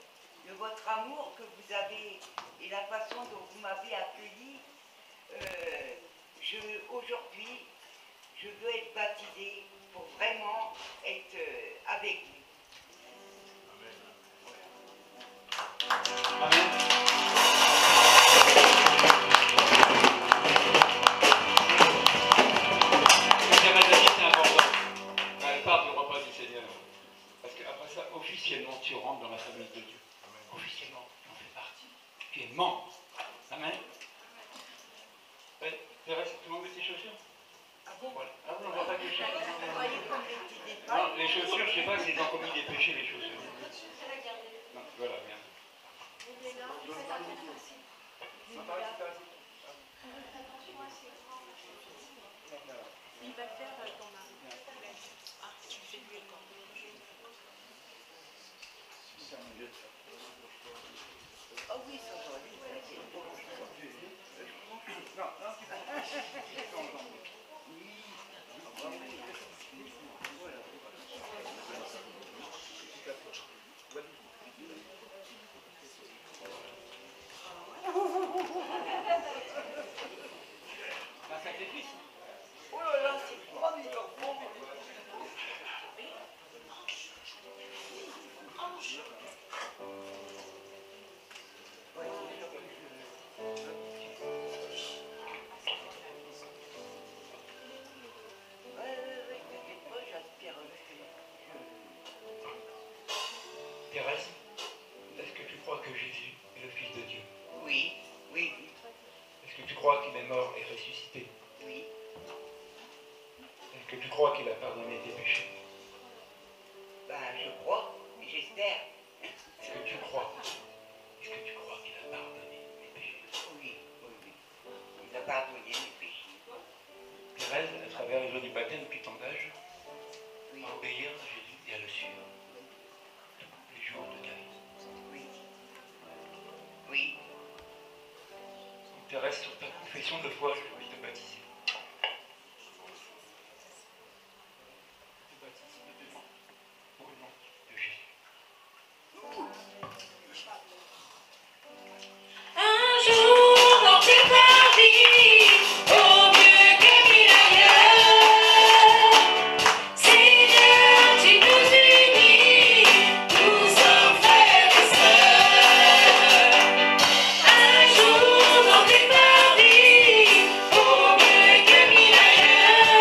de votre amour que vous avez et la façon dont vous m'avez accueilli, aujourd'hui, je veux être baptisée pour vraiment être avec vous. Amen. Chers amis, c'est important. Elle part du repas du Seigneur. Parce qu'après ça, officiellement, tu rentres dans la famille de Dieu. Officiellement, tu en fais partie. Tu es membre. Amen. Thérèse, tu m'en mets tes chaussures? Ah bon? Voilà. Ah, on ne voit pas que les chaussures. Vous voyez comme les petits détails. Non, les chaussures, je ne sais pas s'ils ont commis des péchés, les chaussures. Non, voilà, bien. Il va faire ton mari. Ah, tu fais lui encore. Ah oui, ça va, lui, c'est bon. Un sacrifice. Oh là là, c'est pas mis au fond. T'inquiète pas, j'aspire. Thérèse, est-ce que tu crois que Jésus est le Fils de Dieu? Oui, oui, Est-ce que tu crois qu'il est mort et ressuscité? oui. Est-ce que tu crois qu'il a pardonné tes péchés? Ben, je crois, et j'espère. Est-ce que tu crois? Est-ce que tu crois qu'il a pardonné tes péchés? Oui, oui, oui. Il a pardonné mes péchés. Thérèse, à travers les jours du baptême, tu t'engages Oui, à obéir à Jésus et à le suivre tous les jours de ta vie. oui. Oui. Donc, Thérèse, sur ta confession de foi, je vais te baptiser. Je te baptise maintenant au nom de Jésus. Un jour dans cette partie, au mieux que mille ailleurs, Seigneur, tu nous unis, nous sommes frères et sœurs. Un jour dans cette partie, au mieux que mille ailleurs,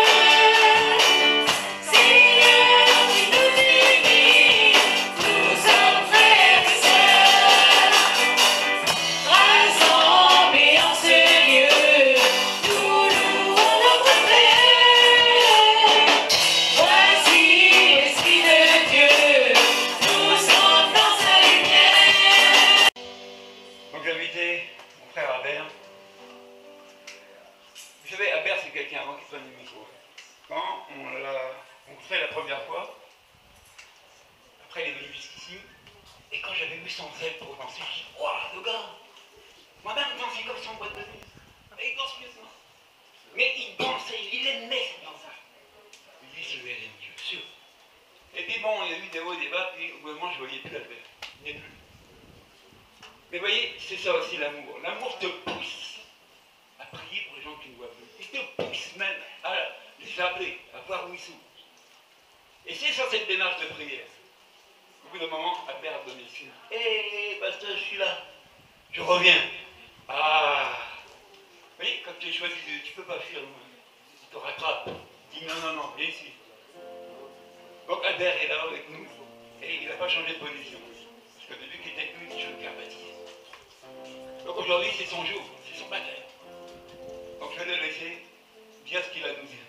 Seigneur, tu nous unis, nous sommes frères et sœurs. Rassemblés en ce lieu, nous louons notre Père. Voici l'Esprit de Dieu, nous sommes dans sa lumière. Donc j'ai invité mon frère Albert. Vous savez, Albert, c'est quelqu'un avant qu'il prenne le micro. Quand on l'a rencontré la première fois, après il est venu jusqu'ici, et quand j'avais vu son zèle pour danser, je dis, waouh, le gars, moi-même danser comme ça en boîte de nuit. Et il danse mieux que moi. Mais il dansait, il aimait cette danse. Lui, je vais aller mieux, sûr. Et puis bon, il y a eu des hauts et des bas, puis au bout d'un moment, je ne voyais plus Albert. Il n'est plus. Mais vous voyez, c'est ça aussi l'amour. L'amour te pousse à prier pour les gens qui ne voient plus. Il te pousse même à les appeler, à voir où ils sont. Et c'est sur cette démarche de prière. Au bout d'un moment, Albert a donné le signe. Hé, pasteur, je suis là. Je reviens. Ah. Vous voyez, quand tu es choisi, tu ne peux pas fuir loin. Il te rattrape. Il dit non, non, non, viens ici. Donc Albert est là avec nous. Et il n'a pas changé de position. Parce que depuis qu'il était avec nous, il dit je veux me faire baptiser. Donc aujourd'hui, c'est son jour, c'est son baptême. Donc je vais le laisser dire ce qu'il a à nous dire.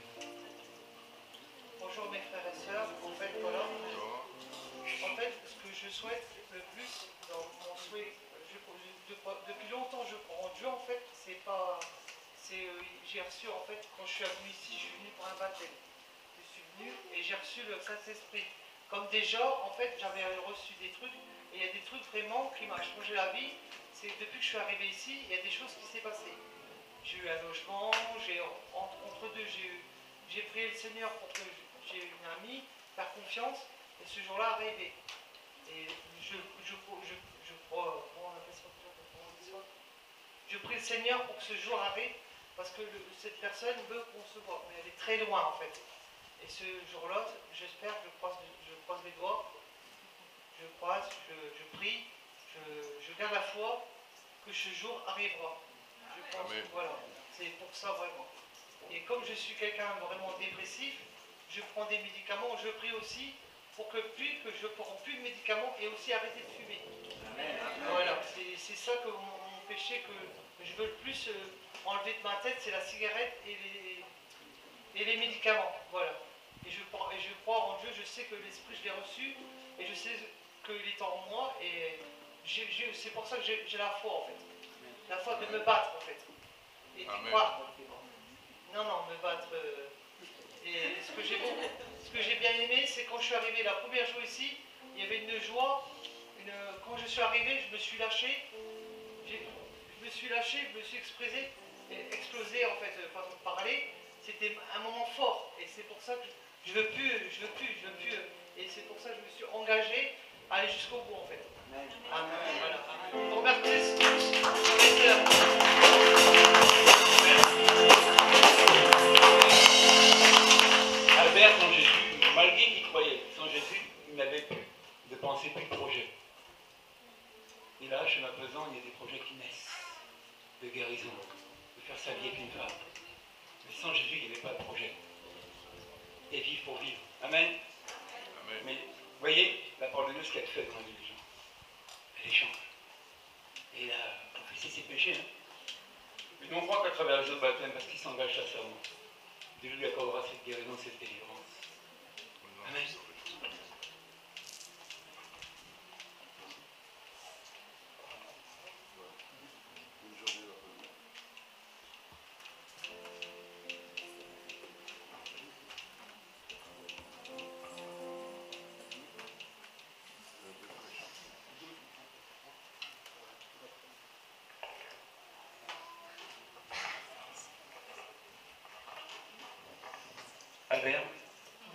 Bonjour mes frères et sœurs, en fait voilà, en fait ce que je souhaite le plus dans mon souhait, depuis longtemps je crois en Dieu en fait, j'ai reçu en fait, quand je suis venu ici, je suis venu pour un baptême. Je suis venu et j'ai reçu le Saint-Esprit. Comme déjà, en fait, j'avais reçu des trucs, et il y a des trucs vraiment qui m'ont changé la vie. C'est depuis que je suis arrivé ici, il y a des choses qui s'est passées. j'ai eu un logement, entre deux, j'ai prié le Seigneur pour que j'ai une amie, faire confiance, et ce jour-là arrivé. Et je crois, je prie le Seigneur pour que ce jour arrive, parce que cette personne veut qu'on se voit, mais elle est très loin en fait. Et ce jour-là, j'espère, je croise les doigts, je prie, je garde la foi que ce jour arrivera. Je pense que voilà, c'est pour ça vraiment. Et comme je suis quelqu'un vraiment dépressif, je prends des médicaments, je prie aussi pour que je ne prends plus de médicaments et aussi arrêter de fumer. Amen. Voilà, c'est ça que mon péché que je veux le plus enlever de ma tête, c'est la cigarette et les médicaments. Voilà. Et je crois en Dieu, je sais que l'Esprit, je l'ai reçu, et je sais qu'il est en moi, et c'est pour ça que j'ai la foi en fait. La foi de me battre en fait. Et de croire. Non, me battre. Et ce que j'ai bien aimé, c'est quand je suis arrivé la première jour ici, il y avait une joie. Quand je suis arrivé, je me suis lâché. Je me suis explosé en fait, façon de parler. C'était un moment fort. Et c'est pour ça que je veux plus. Et c'est pour ça que je me suis engagé à aller jusqu'au bout en fait. Amen. Voilà. Je vous remercie tous. Albert, sans Jésus, malgré qu'il croyait, sans Jésus, il n'avait plus de pensée, plus de projet. Et là, chez ma pesant, il y a des projets qui naissent, de guérison, de faire sa vie avec une femme. Mais sans Jésus, il n'y avait pas de projet. Et vivre pour vivre. Amen. Amen. Mais vous voyez, la parole de Dieu, ce qu'elle fait dans la vie des gens, elle échange. Et il a confessé ses péchés. Mais nous, on croit qu'à travers le jeu de baptême, parce qu'il s'engage à serment, Dieu lui accordera cette guérison, cette délivrance. Amen. Albert,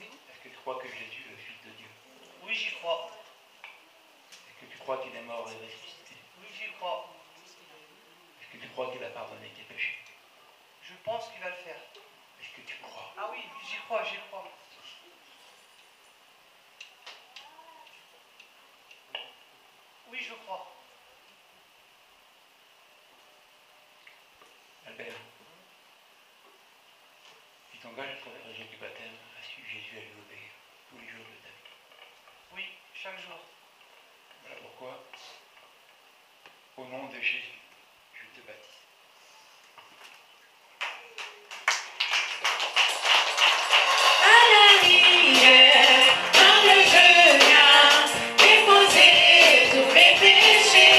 est-ce que tu crois que Jésus est le Fils de Dieu? Oui, j'y crois. Est-ce que tu crois qu'il est mort et ressuscité? Oui, j'y crois. Est-ce que tu crois qu'il a pardonné tes péchés? Je pense qu'il va le faire. Est-ce que tu crois? Ah oui, j'y crois. Oui, je crois. Albert, tu t'engages à travers le jeu du baptême à suivre Jésus, à lui obéir tous les jours de ta vie. Oui, chaque jour. Voilà pourquoi, au nom de Jésus, je te baptise. Déposer tous mes péchés.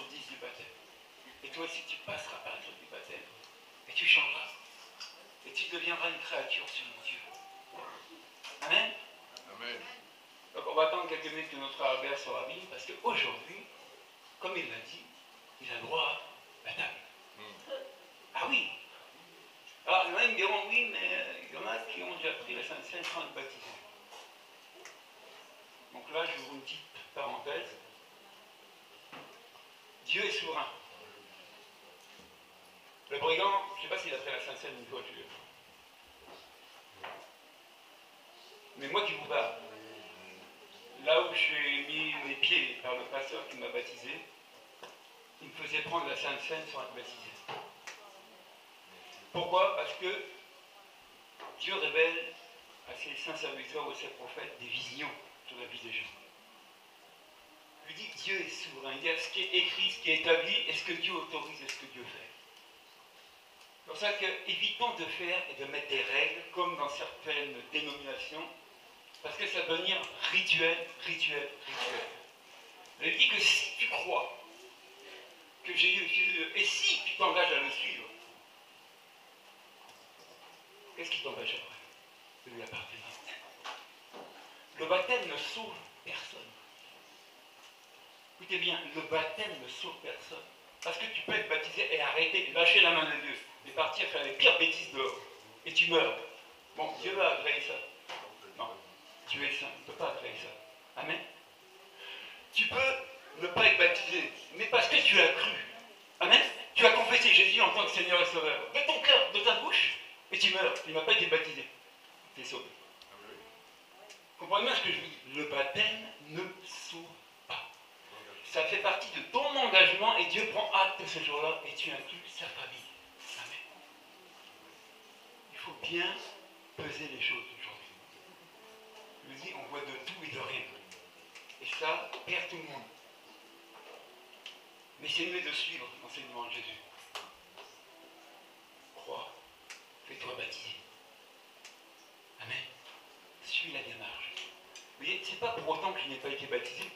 10 du baptême. Et toi aussi, tu passeras par le truc du baptême. Et tu changeras. Et tu deviendras une créature sur mon Dieu. Amen. Amen. Donc on va attendre quelques minutes que notre frère Albert se rhabille, parce qu'aujourd'hui, comme il l'a dit, il a droit à la table. Ah oui. Alors, il y en a qui me diront oui, mais il y en a qui ont déjà pris la Sainte Seine sans être baptisés. Donc là, j'ouvre une petite parenthèse. Dieu est souverain. Le brigand, je ne sais pas s'il a pris la Sainte Seine une fois, Dieu. Mais moi qui vous parle, là où j'ai mis mes pieds par le pasteur qui m'a baptisé, il me faisait prendre la Sainte Seine sans être baptisé. Pourquoi? Parce que Dieu révèle à ses saints serviteurs ou à ses prophètes des visions sur la vie des gens. Il lui dit que Dieu est souverain. Il y a ce qui est écrit, ce qui est établi, et ce que Dieu autorise et ce que Dieu fait. C'est pour ça qu'évitons de faire et de mettre des règles, comme dans certaines dénominations, parce que ça va devenir rituel. Il dit que si tu crois que Jésus, et si tu t'engages à le suivre, qu'est-ce qui t'engage après? De lui appartenir. Le baptême ne sauve personne. Écoutez bien, le baptême ne sauve personne. Parce que tu peux être baptisé et arrêter, lâcher la main de Dieu, et partir faire les pires bêtises dehors. Et tu meurs. Bon, Dieu va agréer ça. Non, Dieu est saint, il ne peut pas agréer ça. Amen. Tu peux ne pas être baptisé, mais parce que tu as cru. Amen. Tu as confessé Jésus en tant que Seigneur et Sauveur. De ton cœur, de ta bouche, et tu meurs. Il n'a pas été baptisé. Tu es sauvé. Comprenez bien ce que je vous dis. Le baptême ne sauve pas. Ça fait partie de ton engagement et Dieu prend acte ce jour-là et tu inclus sa famille. Amen. Il faut bien peser les choses aujourd'hui. Je vous dis, on voit de tout et de rien. Et ça perd tout le monde. Mais c'est mieux de suivre l'enseignement de Jésus. Crois, fais-toi baptiser. Amen. Suis la démarche. Vous voyez, c'est pas pour autant que je n'ai pas été baptisé.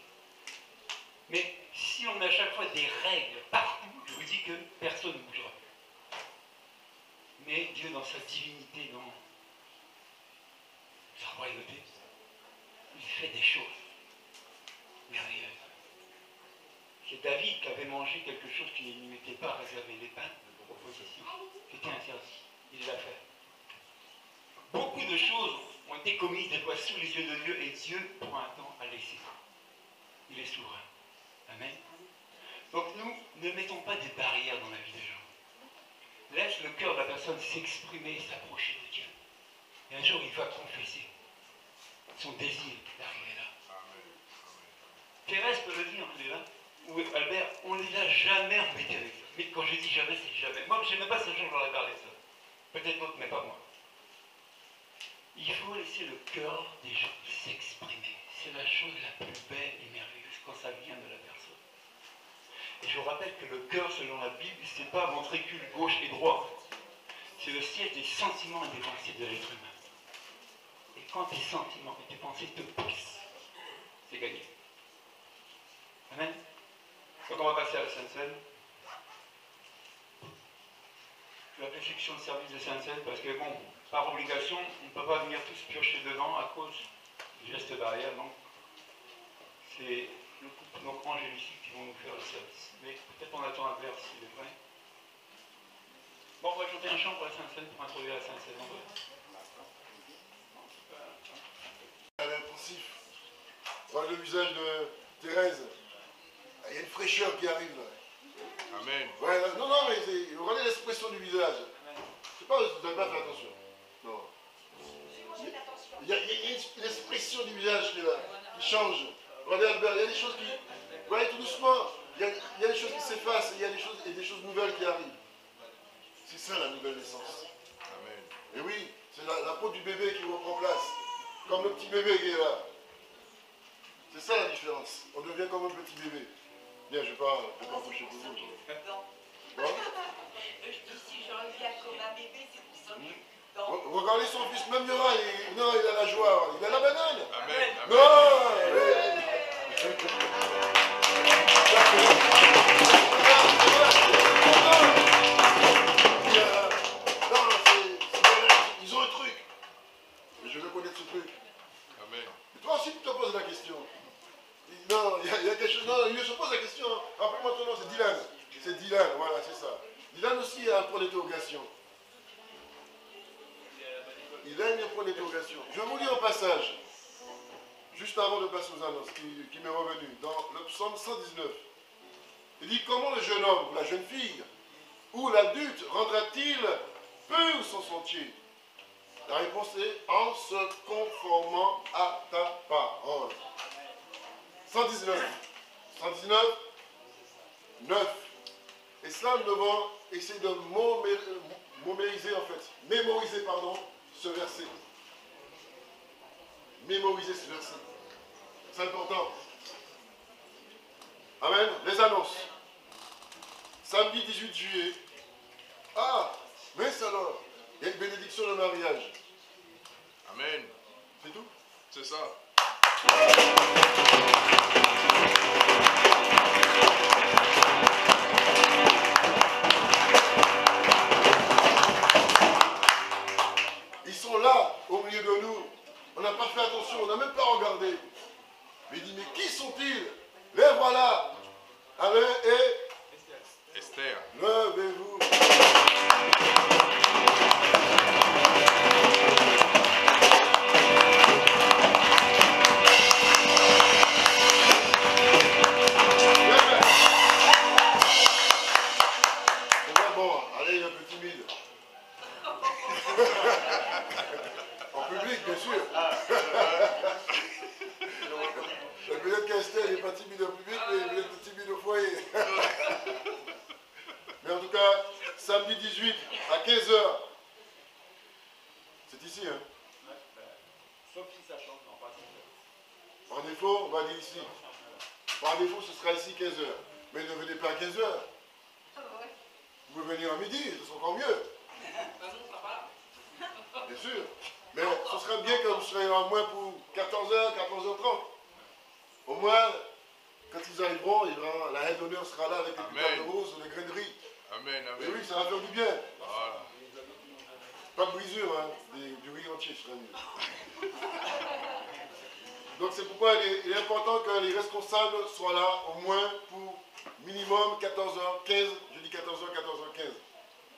Mais si on met à chaque fois des règles partout, je vous dis que personne ne bougera. Mais Dieu, dans sa divinité, dans sa royauté, il fait des choses merveilleuses. C'est David qui avait mangé quelque chose qui ne lui était pas réservé, les pains de proposition, qui était interdit. Il l'a fait. Beaucoup de choses ont été commises des fois sous les yeux de Dieu et Dieu prend un temps à laisser. Il est souverain. Amen. Donc nous ne mettons pas des barrières dans la vie des gens. Laisse le cœur de la personne s'exprimer et s'approcher de Dieu. Et un jour il va confesser son désir d'arriver là. Thérèse peut le dire, elle est là. Ou Albert, on ne les a jamais embêtés avec ça. Mais quand je dis jamais, c'est jamais. Moi, je n'aimais pas ce jour, je leur ai parlé de ça. Peut-être d'autres, mais pas moi. Il faut laisser le cœur des gens s'exprimer. C'est la chose la plus belle et merveilleuse quand ça vient de la personne. Et je vous rappelle que le cœur, selon la Bible, ce n'est pas ventricule gauche et droit. C'est le siège des sentiments et des pensées de l'être humain. Et quand tes sentiments et tes pensées te poussent, c'est gagné. Amen. Donc on va passer à la Sainte Seine. Je vais appeler section de service de Sainte Seine parce que bon, par obligation, on ne peut pas venir tous piocher dedans à cause du geste barrière, donc c'est le couple donc Angèle ici qui vont nous faire le service. Mais peut-être on attend un verre s'il est prêt. Bon, on va chanter un chant pour la Sainte Seine pour introduire la Sainte Seine. Intensif. Dans le visage de Thérèse, il y a une fraîcheur qui arrive là. Amen. Ouais, non, non, mais regardez l'expression du visage. Je sais pas, vous n'avez pas fait attention. Non. Il y a une expression du visage qui est là, qui change. Regardez Albert, il y a des choses qui. Vous voyez tout doucement, il y a des choses qui s'effacent, il y a des choses nouvelles qui arrivent. C'est ça la nouvelle naissance. Amen. Et oui, c'est la peau du bébé qui reprend place. Comme le petit bébé qui est là. C'est ça la différence. On devient comme un petit bébé. Bien, je ne vais pas coucher pour vous. Bon. Je dis si j'enlève comme un bébé, c'est pour ça. Regardez son fils, même Yora, il a la joie, il a la banane. Amen. Non. Dylan, voilà, c'est ça. Dylan aussi a un point d'interrogation. Il a un point d'interrogation. Je vais vous lire un passage, juste avant de passer aux annonces, qui m'est revenu, dans le psaume 119. Il dit, comment le jeune homme ou la jeune fille ou l'adulte rendra-t-il pur son sentier? La réponse est en se conformant à ta parole. 119. 119, 9. Et cela, nous devons essayer de mémoriser, ce verset. Mémoriser ce verset. C'est important. Amen. Les annonces. Samedi 18 juillet. Ah, mais alors, il y a une bénédiction de mariage. Amen. C'est tout? C'est ça. Ils sont là, au milieu de nous. On n'a pas fait attention, on n'a même pas regardé. Mais il dit, mais qui sont-ils? Les voilà. Amen. Et Esther. levez-vous. Bon, allez, il est un peu timide. En public, bien sûr. Peut-être qu'Esther n'est pas timide au public, mais il est timide au foyer. Mais en tout cas, samedi 18 à 15h. C'est ici, hein? Sauf si ça change, non, pas Par défaut, on va dire ici. Par défaut, ce sera ici 15h. Mais ne venez pas à 15h. Vous pouvez venir à midi, ce sera encore mieux. Bien sûr. Mais ce serait bien que vous serez en moins pour 14h, 14h30. Au moins, quand ils arriveront, la haine d'honneur sera là avec les pétales de rose, les graineries. Amen, Et amen. oui, ça va faire du bien. Voilà. Pas de brisure, hein. Du riz entier serait mieux. Donc c'est pourquoi il est important que les responsables soient là au moins pour minimum 14h15. Je dis 14h, 14h15.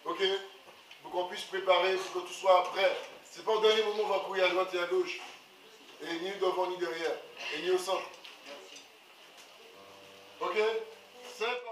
Ok? Pour qu'on puisse préparer, pour que tout soit prêt. C'est pas au dernier moment on va courir à droite et à gauche. Et ni devant ni derrière. Et ni au centre. Ok? C'est important.